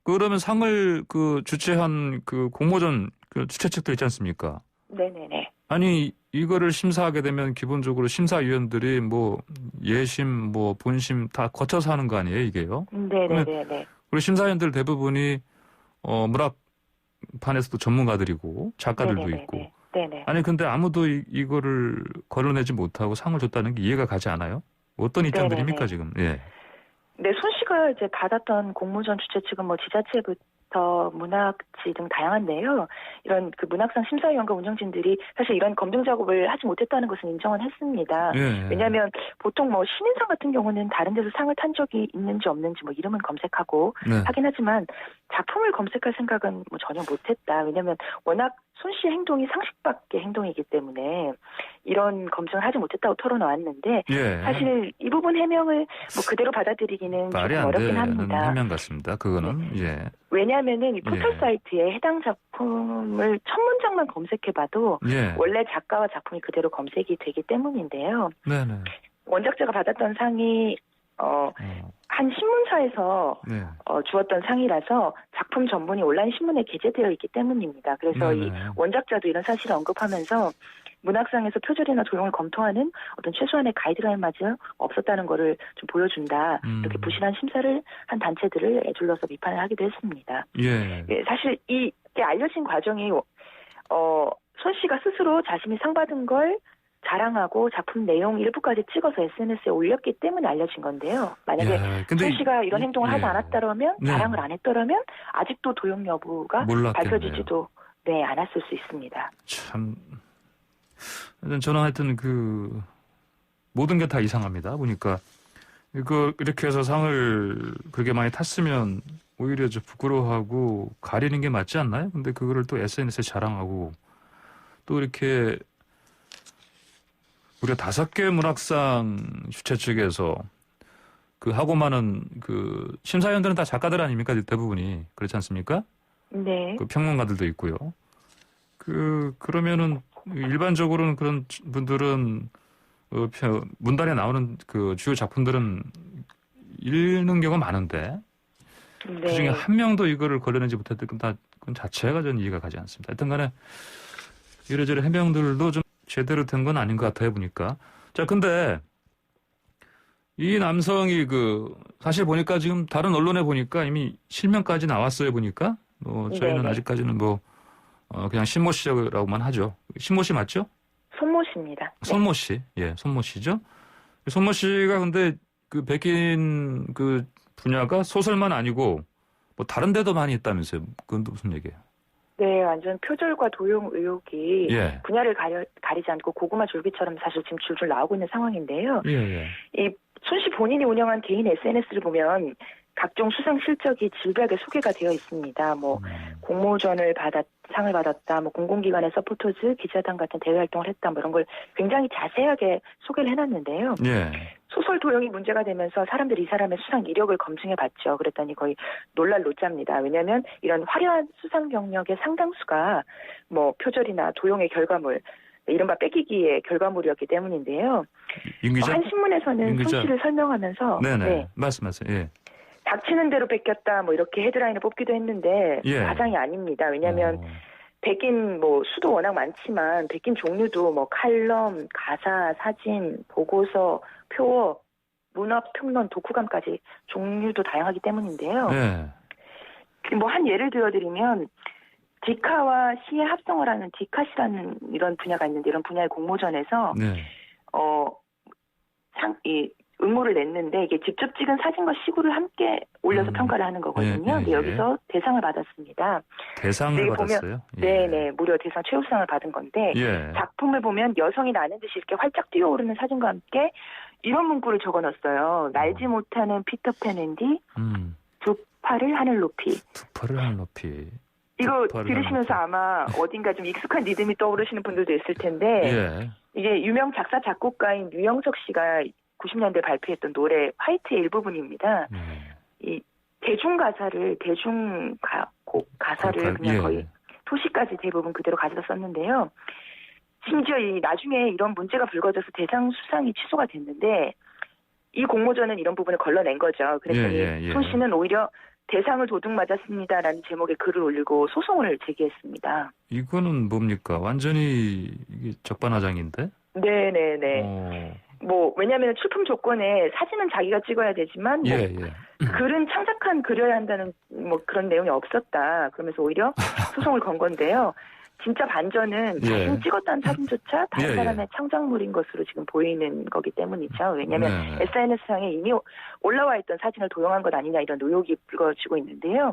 그러면 상을 주최한 공모전 주최 측들 있지 않습니까? 네네네. 아니, 이거를 심사하게 되면 기본적으로 심사위원들이 뭐 예심, 뭐 본심 다 거쳐서 하는 거 아니에요, 이게요? 네네네. 우리 심사위원들 대부분이 문학판에서도 전문가들이고 작가들도 네네네네. 있고. 네네. 아니 근데 아무도 이거를 걸러내지 못하고 상을 줬다는 게 이해가 가지 않아요? 어떤 입장들입니까 네네네. 지금? 예. 네, 손 씨가 이제 받았던 공모전 주최 측은 뭐 지자체부터 문학지 등 다양한데요. 이런 그 문학상 심사위원과 운영진들이 사실 이런 검증 작업을 하지 못했다는 것은 인정은 했습니다. 예. 왜냐하면 보통 뭐 신인상 같은 경우는 다른 데서 상을 탄 적이 있는지 없는지 뭐 이름은 검색하고 네. 하긴 하지만 작품을 검색할 생각은 뭐 전혀 못했다. 왜냐하면 워낙 손 씨의 행동이 상식 밖의 행동이기 때문에 이런 검증을 하지 못했다고 털어놓았는데 예. 사실 이 부분 해명을 뭐 그대로 받아들이기는 말이 조금 안 어렵긴 되는 합니다. 해명 같습니다. 그거는 예. 왜냐하면은 이 포털 예. 사이트에 해당 작품을 첫 문장만 검색해봐도 예. 원래 작가와 작품이 그대로 검색이 되기 때문인데요. 네네. 원작자가 받았던 상이 한 신문사에서 네. 주었던 상이라서 작품 전문이 온라인 신문에 게재되어 있기 때문입니다. 그래서 네네. 이 원작자도 이런 사실을 언급하면서 문학상에서 표절이나 도용을 검토하는 어떤 최소한의 가이드라인마저 없었다는 것을 좀 보여준다. 이렇게 부실한 심사를 한 단체들을 애둘러서 비판을 하기도 했습니다. 예. 예, 사실 이게 알려진 과정이 손 씨가 스스로 자신이 상 받은 걸 자랑하고 작품 내용 일부까지 찍어서 SNS에 올렸기 때문에 알려진 건데요. 만약에 야, 근데 손 씨가 이런 행동을 예. 하지 않았더라면 네. 자랑을 안 했더라면 아직도 도용 여부가 몰랐겠네요. 밝혀지지도 않았을 수 있습니다. 참 저는 하여튼 모든 게 다 이상합니다. 보니까 이렇게 해서 상을 그렇게 많이 탔으면 오히려 좀 부끄러워하고 가리는 게 맞지 않나요? 근데 그거를 또 SNS에 자랑하고 또 이렇게 우리가 5개 문학상 주최 측에서 하고 많은 심사위원들은 다 작가들 아닙니까? 대부분이. 그렇지 않습니까? 네. 평론가들도 있고요. 그러면은 일반적으로는 그런 분들은 문단에 나오는 주요 작품들은 읽는 경우가 많은데 네. 그중에 한 명도 이거를 걸러내지 못했던 그 자체가 저는 이해가 가지 않습니다. 하여튼 간에 이래저래 해명들도 좀 제대로 된 건 아닌 것 같아요, 보니까. 자, 근데 이 남성이 사실 보니까 지금 다른 언론에 보니까 이미 실명까지 나왔어요, 보니까. 저희는 네네. 아직까지는 그냥 신모 씨라고만 하죠. 신모 씨 맞죠? 손모 씨입니다. 네. 손모 씨. 예, 손모 씨죠. 손모 씨가 근데 베낀 분야가 소설만 아니고 다른 데도 많이 있다면서요. 그건 또 무슨 얘기예요? 네, 완전 표절과 도용 의혹이 예. 분야를 가리지 않고 고구마 줄기처럼 사실 지금 줄줄 나오고 있는 상황인데요. 예, 예. 이 손 씨 본인이 운영한 개인 SNS를 보면 각종 수상 실적이 질비하게 소개가 되어 있습니다. 상을 받았다, 공공기관의 서포터즈, 기자단 같은 대외 활동을 했다, 이런 걸 굉장히 자세하게 소개를 해놨는데요. 예. 소설 도용이 문제가 되면서 사람들이 이 사람의 수상 이력을 검증해봤죠. 그랬더니 거의 놀랄 노짜입니다. 왜냐하면 이런 화려한 수상 경력의 상당수가 표절이나 도용의 결과물, 이른바 빼기기의 결과물이었기 때문인데요. 임 기자? 한 신문에서는 손 씨를 설명하면서 네네. 네, 말씀하세요. 예. 닥치는 대로 뺏겼다 이렇게 헤드라인을 뽑기도 했는데 예. 가상이 아닙니다. 왜냐하면 베낀 수도 워낙 많지만 베낀 종류도 칼럼, 가사, 사진, 보고서, 표어, 문학, 평론, 독후감까지 종류도 다양하기 때문인데요. 예. 한 예를 들어드리면 디카와 시의 합성을 하는 디카시라는 이런 분야가 있는데 이런 분야의 공모전에서 네. 응모를 냈는데 이게 직접 찍은 사진과 시구를 함께 올려서 평가를 하는 거거든요. 예, 예, 근데 여기서 대상을 받았습니다. 대상을 보면, 받았어요? 예. 네네, 무려 대상 최우수상을 받은 건데 예. 작품을 보면 여성이 나는 듯이 이렇게 활짝 뛰어오르는 사진과 함께 이런 문구를 적어놨어요. 날지 못하는 피터팬 앤디, 두 팔을 하늘 높이. 두 팔을 하늘 높이. 이거 들으시면서 아마 어딘가 좀 익숙한 리듬이 떠오르시는 분들도 있을 텐데 예. 이게 유명 작사 작곡가인 유영석 씨가 90년대 발표했던 노래 화이트의 일부분입니다. 이 대중 가사를 그냥 거의 토시까지 대부분 그대로 가져다 썼는데요. 심지어 나중에 이런 문제가 불거져서 대상 수상이 취소가 됐는데 이 공모전은 이런 부분을 걸러낸 거죠. 그랬더니 손 씨는 오히려 대상을 도둑맞았습니다라는 제목의 글을 올리고 소송을 제기했습니다. 이거는 뭡니까? 완전히 이게 적반하장인데? 네네네. 왜냐하면 출품 조건에 사진은 자기가 찍어야 되지만 글은 창작한 그려야 한다는 그런 내용이 없었다. 그러면서 오히려 소송을 건 건데요. 진짜 반전은 자신이 찍었다는 사진조차 다른 사람의 창작물인 것으로 지금 보이는 거기 때문이죠. 왜냐하면 SNS상에 이미 올라와 있던 사진을 도용한 것 아니냐 이런 의혹이 불거지고 있는데요.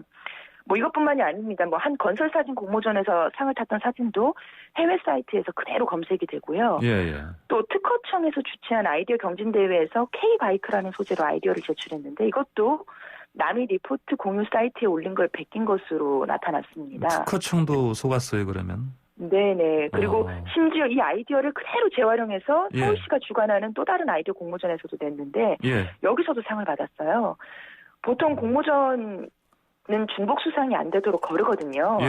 이것뿐만이 아닙니다. 한 건설 사진 공모전에서 상을 탔던 사진도 해외 사이트에서 그대로 검색이 되고요. 또 특허청에서 주최한 아이디어 경진대회에서 K바이크라는 소재로 아이디어를 제출했는데 이것도 남이 리포트 공유 사이트에 올린 걸 베낀 것으로 나타났습니다. 특허청도 속았어요, 그러면? 네네. 그리고 심지어 이 아이디어를 그대로 재활용해서 서울시가 주관하는 또 다른 아이디어 공모전에서도 냈는데 여기서도 상을 받았어요. 보통 공모전은 중복 수상이 안 되도록 거르거든요.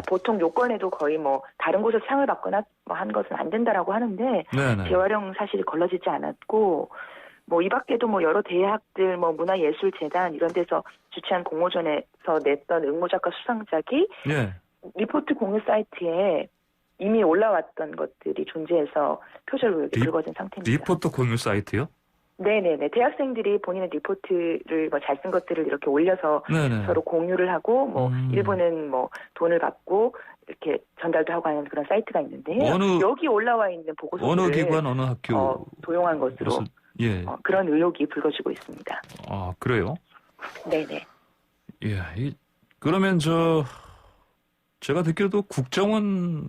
보통 요건에도 거의 다른 곳에서 상을 받거나 한 것은 안 된다라고 하는데 재활용 사실이 걸러지지 않았고 이 밖에도 여러 대학들, 문화예술재단 이런 데서 주최한 공모전에서 냈던 응모작가 수상작이 리포트 공유 사이트에 이미 올라왔던 것들이 존재해서 표절 의혹이 불거진 상태입니다. 리포트 공유 사이트요? 네네네. 대학생들이 본인의 리포트를 잘 쓴 것들을 이렇게 올려서 서로 공유를 하고 일부는 돈을 받고 이렇게 전달도 하고 하는 그런 사이트가 있는데요. 여기 올라와 있는 보고서를 어느 기관, 어느 학교 도용한 것으로 그런 의혹이 불거지고 있습니다. 아, 그래요? 네네. 그러면 제가 듣기로도 국정원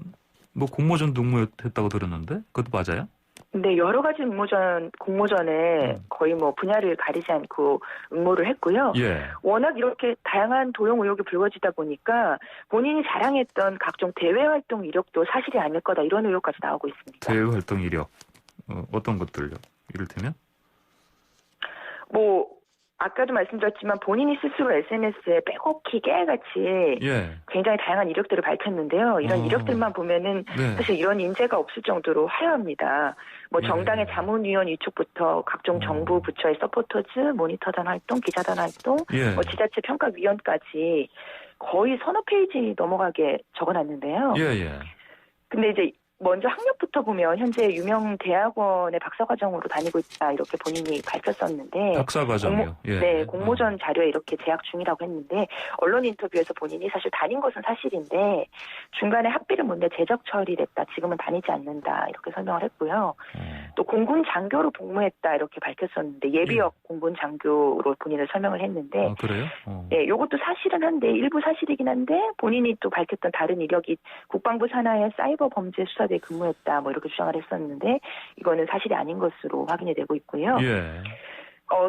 공모전도 응모했다고 들었는데 그것도 맞아요? 네, 여러 가지 공모전에 거의 분야를 가리지 않고 응모를 했고요. 워낙 이렇게 다양한 도용 의혹이 불거지다 보니까 본인이 자랑했던 각종 대외 활동 이력도 사실이 아닐 거다 이런 의혹까지 나오고 있습니다. 대외 활동 이력 어떤 것들요? 이를테면? 아까도 말씀드렸지만 본인이 스스로 SNS에 빼곡히 깨알같이 굉장히 다양한 이력들을 밝혔는데요. 이런 이력들만 보면은 사실 이런 인재가 없을 정도로 화려합니다. 정당의 자문위원 위촉부터 각종 정부 부처의 서포터즈, 모니터단 활동, 기자단 활동, 지자체 평가위원까지 거의 서너 페이지 넘어가게 적어놨는데요. 근데 이제 먼저 학력부터 보면 현재 유명 대학원의 박사과정으로 다니고 있다 이렇게 본인이 밝혔었는데 박사과정이요. 예. 네, 공모전 자료에 이렇게 재학 중이라고 했는데 언론 인터뷰에서 본인이 사실 다닌 것은 사실인데 중간에 학비를 문제 재적 처리됐다. 지금은 다니지 않는다 이렇게 설명을 했고요. 또 공군 장교로 복무했다 이렇게 밝혔었는데 예비역 공군 장교로 본인을 설명을 했는데 그래요? 네, 이것도 사실은 한데 일부 사실이긴 한데 본인이 또 밝혔던 다른 이력이 국방부 산하의 사이버 범죄 수사대에 근무했다 뭐 이렇게 주장을 했었는데 이거는 사실이 아닌 것으로 확인이 되고 있고요. 예.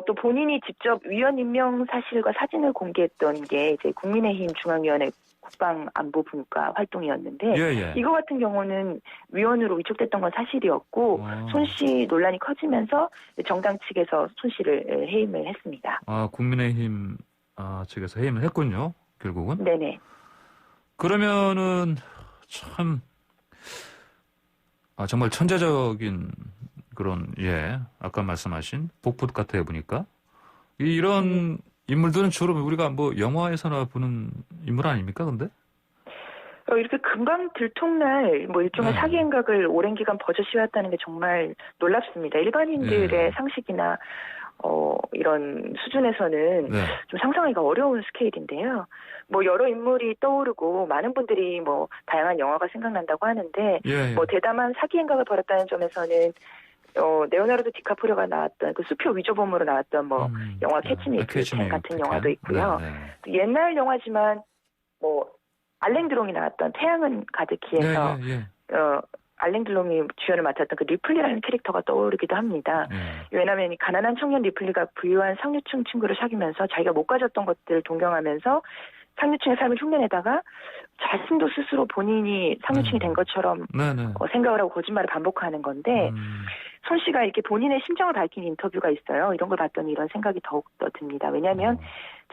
또 본인이 직접 위원 임명 사실과 사진을 공개했던 게 이제 국민의힘 중앙위원회 국방안보분과 활동이었는데 예. 이거 같은 경우는 위원으로 위촉됐던 건 사실이었고 손 씨 논란이 커지면서 정당 측에서 손 씨를 해임을 했습니다. 국민의힘 측에서 해임을 했군요. 결국은. 네네. 그러면은 참 정말 천재적인 그런 아까 말씀하신 복붙 같아요 보니까 이런 인물들은 주로 우리가 뭐 영화에서나 보는 인물 아닙니까 근데? 이렇게 금방 들통날 뭐 일종의 사기 행각을 오랜 기간 버젓이왔다는 게 정말 놀랍습니다. 일반인들의 상식이나 이런 수준에서는 좀 상상하기가 어려운 스케일인데요. 뭐 여러 인물이 떠오르고 많은 분들이 뭐 다양한 영화가 생각난다고 하는데 뭐 대담한 사기 행각을 벌였다는 점에서는 레오나르도 디카프리오가 나왔던 그 수표 위조범으로 나왔던 뭐 영화 캐치미그 같은 영화도 있고요. 옛날 영화지만 뭐 알랭 드롱이 나왔던 태양은 가득히에서 알랭 드롱이 주연을 맡았던 그 리플리라는 캐릭터가 떠오르기도 합니다. 왜냐하면 이 가난한 청년 리플리가 부유한 상류층 친구를 사귀면서 자기가 못 가졌던 것들을 동경하면서 상류층의 삶을 흉내내다가 자신도 스스로 본인이 상류층이 된 것처럼 생각을 하고 거짓말을 반복하는 건데 손 씨가 이렇게 본인의 심정을 밝힌 인터뷰가 있어요. 이런 걸 봤더니 이런 생각이 더욱더 듭니다. 왜냐하면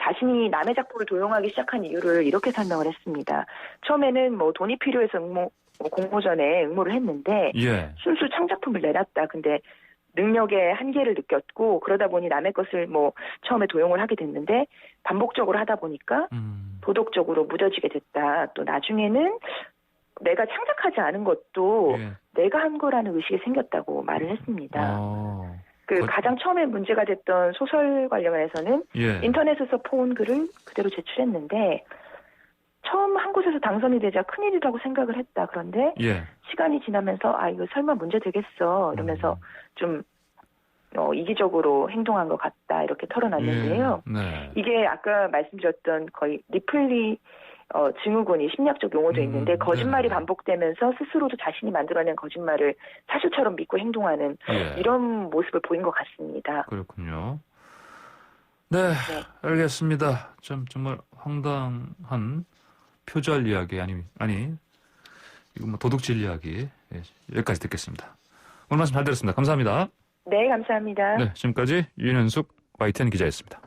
자신이 남의 작품을 도용하기 시작한 이유를 이렇게 설명을 했습니다. 처음에는 뭐 돈이 필요해서 공모전에 응모를 했는데 순수 창작품을 내놨다. 근데 능력의 한계를 느꼈고 그러다 보니 남의 것을 뭐 처음에 도용을 하게 됐는데 반복적으로 하다 보니까 도덕적으로 무뎌지게 됐다. 또 나중에는 내가 창작하지 않은 것도 내가 한 거라는 의식이 생겼다고 말을 했습니다. 가장 처음에 문제가 됐던 소설 관련해서는 인터넷에서 포온 글을 그대로 제출했는데 처음 한 곳에서 당선이 되자 큰일이라고 생각을 했다. 그런데 시간이 지나면서 이거 설마 문제 되겠어 이러면서 좀 이기적으로 행동한 것 같다 이렇게 털어놨는데요. 이게 아까 말씀드렸던 거의 리플리 증후군이 심리학적 용어도 있는데 거짓말이 반복되면서 스스로도 자신이 만들어낸 거짓말을 사실처럼 믿고 행동하는 이런 모습을 보인 것 같습니다. 그렇군요. 네. 알겠습니다. 정말 황당한 표절 이야기 아니 이거 뭐 도둑질 이야기 여기까지 듣겠습니다. 오늘 말씀 잘 들었습니다. 감사합니다. 네, 감사합니다. 네, 지금까지 윤현숙 YTN 기자였습니다.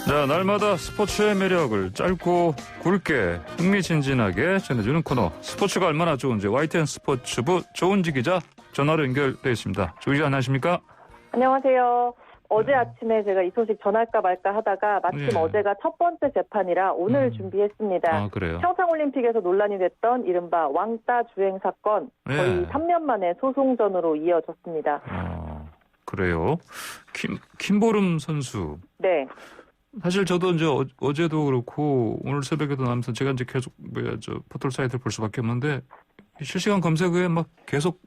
자, 날마다 스포츠의 매력을 짧고 굵게 흥미진진하게 전해주는 코너 스포츠가 얼마나 좋은지 YTN 스포츠부 조은지 기자 전화로 연결되어 있습니다. 조 기자 안녕하십니까? 안녕하세요. 어제 아침에 제가 이 소식 전할까 말까 하다가 마침 어제가 첫 번째 재판이라 오늘 준비했습니다. 그래요? 평창올림픽에서 논란이 됐던 이른바 왕따 주행 사건 거의 3년 만에 소송전으로 이어졌습니다. 그래요? 김보름 선수. 네. 사실 저도 이제 어제도 그렇고 오늘 새벽에도 나면서 제가 이제 계속 포털 사이트를 볼 수밖에 없는데 실시간 검색에 막 계속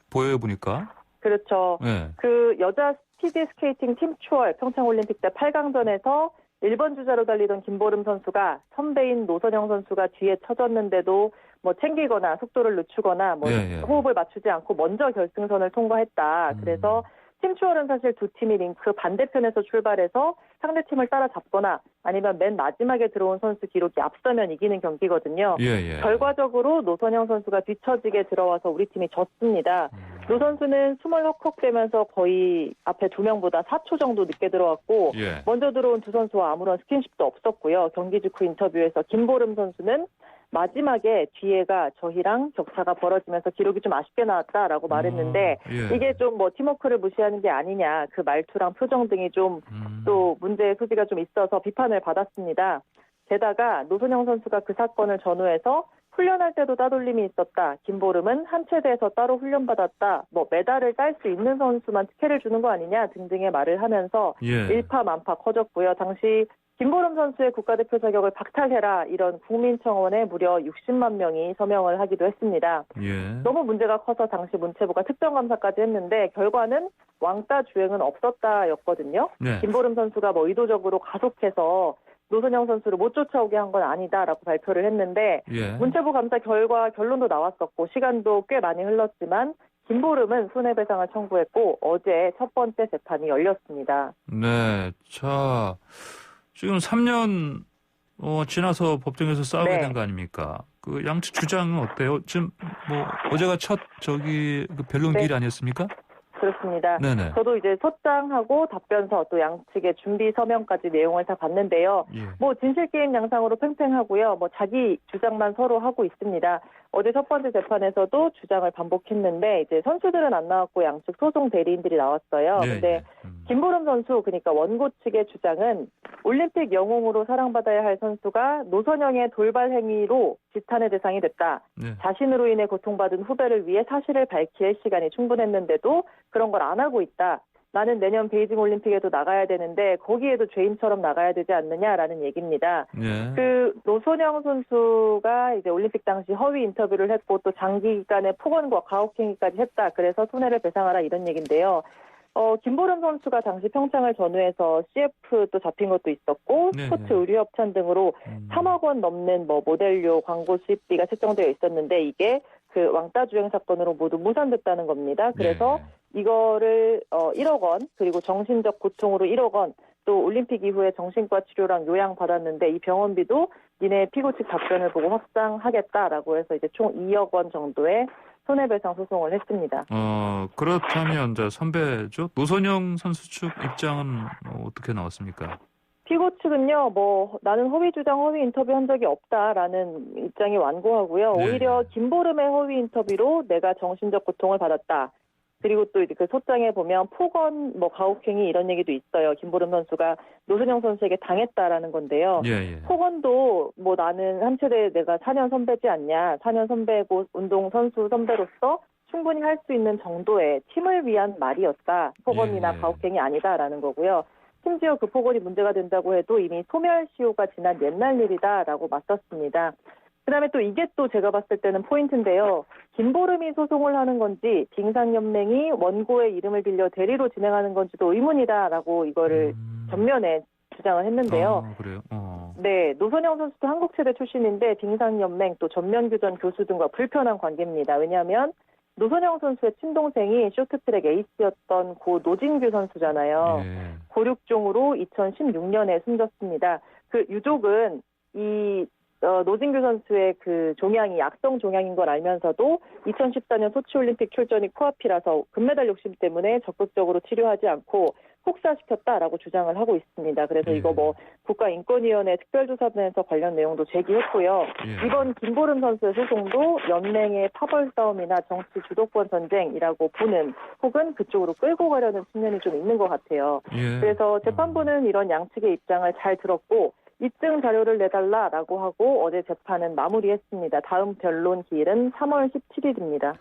보여요 보니까. 그렇죠. 그 여자 스피드 스케이팅 팀 추월 평창올림픽 때 8강전에서 1번 주자로 달리던 김보름 선수가 선배인 노선영 선수가 뒤에 쳐졌는데도 뭐 챙기거나 속도를 늦추거나 뭐 호흡을 맞추지 않고 먼저 결승선을 통과했다. 그래서 팀 추월은 사실 두 팀이 링크 반대편에서 출발해서 상대팀을 따라잡거나 아니면 맨 마지막에 들어온 선수 기록이 앞서면 이기는 경기거든요. 결과적으로 노선영 선수가 뒤처지게 들어와서 우리 팀이 졌습니다. 노 선수는 숨을 헉헉대면서 거의 앞에 두 명보다 4초 정도 늦게 들어왔고 먼저 들어온 두 선수와 아무런 스킨십도 없었고요. 경기 직후 인터뷰에서 김보름 선수는 마지막에 뒤에가 저희랑 격차가 벌어지면서 기록이 좀 아쉽게 나왔다라고 말했는데 이게 좀 뭐 팀워크를 무시하는 게 아니냐 그 말투랑 표정 등이 좀 또 문제의 소지가 좀 있어서 비판을 받았습니다. 게다가 노선영 선수가 그 사건을 전후해서 훈련할 때도 따돌림이 있었다. 김보름은 한 체대에서 따로 훈련받았다. 뭐 메달을 딸 수 있는 선수만 특혜를 주는 거 아니냐 등등의 말을 하면서 예. 일파만파 커졌고요. 당시 김보름 선수의 국가대표 자격을 박탈해라 이런 국민청원에 무려 60만 명이 서명을 하기도 했습니다. 예. 너무 문제가 커서 당시 문체부가 특정감사까지 했는데 결과는 왕따 주행은 없었다였거든요. 네. 김보름 선수가 뭐 의도적으로 가속해서 노선영 선수를 못 쫓아오게 한 건 아니다라고 발표를 했는데 예. 문체부 감사 결과 결론도 나왔었고 시간도 꽤 많이 흘렀지만 김보름은 손해배상을 청구했고 어제 첫 번째 재판이 열렸습니다. 네. 자, 지금 3년 지나서 법정에서 싸우게 네. 된 거 아닙니까? 그 양측 주장은 어때요? 지금 뭐 어제가 첫 그 변론기일 네. 아니었습니까? 그렇습니다. 네네. 저도 이제 소장하고 답변서 또 양측의 준비 서명까지 내용을 다 봤는데요. 예. 뭐 진실게임 양상으로 팽팽하고요. 뭐 자기 주장만 서로 하고 있습니다. 어제 첫 번째 재판에서도 주장을 반복했는데 이제 선수들은 안 나왔고 양측 소송 대리인들이 나왔어요. 예, 근데 예. 김보름 선수 그러니까 원고 측의 주장은 올림픽 영웅으로 사랑받아야 할 선수가 노선영의 돌발 행위로 지탄의 대상이 됐다. 네. 자신으로 인해 고통받은 후배를 위해 사실을 밝힐 시간이 충분했는데도 그런 걸 안 하고 있다. 나는 내년 베이징 올림픽에도 나가야 되는데 거기에도 죄인처럼 나가야 되지 않느냐라는 얘기입니다. 예. 그 노선영 선수가 이제 올림픽 당시 허위 인터뷰를 했고 또 장기간의 폭언과 가혹행위까지 했다. 그래서 손해를 배상하라 이런 얘기인데요. 김보름 선수가 당시 평창을 전후해서 CF 또 잡힌 것도 있었고 네, 스포츠 네. 의류협찬 등으로 3억 원 넘는 뭐 모델료 광고 수입비가 책정되어 있었는데 이게 그 왕따 주행 사건으로 모두 무산됐다는 겁니다. 그래서 이거를 1억 원 그리고 정신적 고통으로 1억 원 또 올림픽 이후에 정신과 치료랑 요양 받았는데 이 병원비도 니네 피고 측 답변을 보고 확장하겠다라고 해서 이제 총 2억 원 정도의 손해배상 소송을 했습니다. 그렇다면 이제 선배죠. 노선영 선수 측 입장은 어떻게 나왔습니까? 피고 측은요, 뭐 나는 허위 주장, 허위 인터뷰 한 적이 없다라는 입장이 완고하고요. 네. 오히려 김보름의 허위 인터뷰로 내가 정신적 고통을 받았다. 그리고 또 이제 그 소장에 보면 폭언, 뭐 가혹행위 이런 얘기도 있어요. 김보름 선수가 노선영 선수에게 당했다라는 건데요. 예. 폭언도 뭐 나는 한 체대에 내가 4년 선배지 않냐. 4년 선배고 운동 선수 선배로서 충분히 할 수 있는 정도의 팀을 위한 말이었다. 폭언이나 예. 가혹행위 아니다라는 거고요. 심지어 그 폭언이 문제가 된다고 해도 이미 소멸시효가 지난 옛날 일이다라고 맞섰습니다. 그다음에 또 이게 또 제가 봤을 때는 포인트인데요. 김보름이 소송을 하는 건지 빙상연맹이 원고의 이름을 빌려 대리로 진행하는 건지도 의문이다라고 이거를 전면에 주장을 했는데요. 그래요? 네, 노선영 선수도 한국체대 출신인데 빙상연맹 또 전면교전 교수 등과 불편한 관계입니다. 왜냐하면 노선영 선수의 친동생이 쇼트트랙 에이스였던 고 노진규 선수잖아요. 예. 고륙종으로 2016년에 숨졌습니다. 그 유족은 이 노진규 선수의 그 종양이 악성 종양인 걸 알면서도 2014년 소치올림픽 출전이 코앞이라서 금메달 욕심 때문에 적극적으로 치료하지 않고 혹사시켰다라고 주장을 하고 있습니다. 그래서 이거 뭐 국가인권위원회 특별조사단에서 관련 내용도 제기했고요. 예. 이번 김보름 선수의 소송도 연맹의 파벌 싸움이나 정치 주도권 전쟁이라고 보는 혹은 그쪽으로 끌고 가려는 측면이 좀 있는 것 같아요. 예. 그래서 재판부는 이런 양측의 입장을 잘 들었고 입증 자료를 내달라라고 하고 어제 재판은 마무리했습니다. 다음 변론 기일은 3월 17일입니다.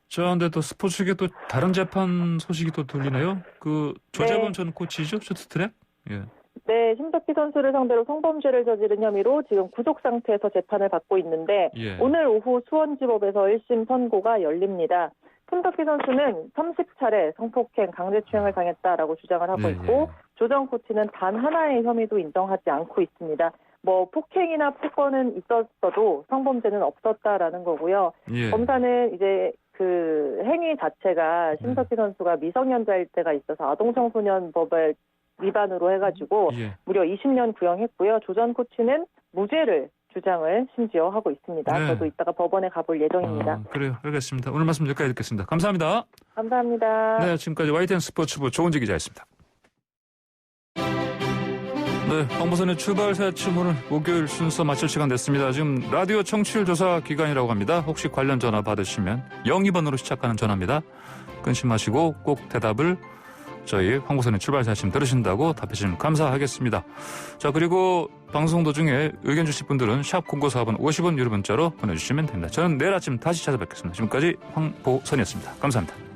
자, 근데 또 스포츠계 또 다른 재판 소식이 또 들리네요. 그 조재범 전 코치죠, 쇼트트랙? 예. 네, 심석희 선수를 상대로 성범죄를 저지른 혐의로 지금 구속 상태에서 재판을 받고 있는데 예. 오늘 오후 수원지법에서 1심 선고가 열립니다. 심석희 선수는 30차례 성폭행, 강제추행을 당했다라고 주장을 하고 네, 있고 예. 조 전 코치는 단 하나의 혐의도 인정하지 않고 있습니다. 뭐 폭행이나 폭언은 있었어도 성범죄는 없었다라는 거고요. 예. 검사는 이제 그 행위 자체가 심석희 선수가 미성년자일 때가 있어서 아동청소년법을 위반으로 해가지고 예. 무려 20년 구형했고요. 조 전 코치는 무죄를 주장을 심지어 하고 있습니다. 네. 저도 이따가 법원에 가볼 예정입니다. 그래요. 알겠습니다. 오늘 말씀 여기까지 듣겠습니다. 감사합니다. 감사합니다. 네, 지금까지 YTN 스포츠부 조은지 기자였습니다. 네, 황보선의 출발 새아침 오늘 목요일 순서 마칠 시간 됐습니다. 지금 라디오 청취율 조사 기간이라고 합니다. 혹시 관련 전화 받으시면 02번으로 시작하는 전화입니다. 끊지 마시고 꼭 대답을 저희 황보선의 출발사 아침 들으신다고 답해주시면 감사하겠습니다. 자, 그리고 방송 도중에 의견 주실 분들은 샵 0945번 50원 유료 문자로 보내주시면 됩니다. 저는 내일 아침 다시 찾아뵙겠습니다. 지금까지 황보선이었습니다. 감사합니다.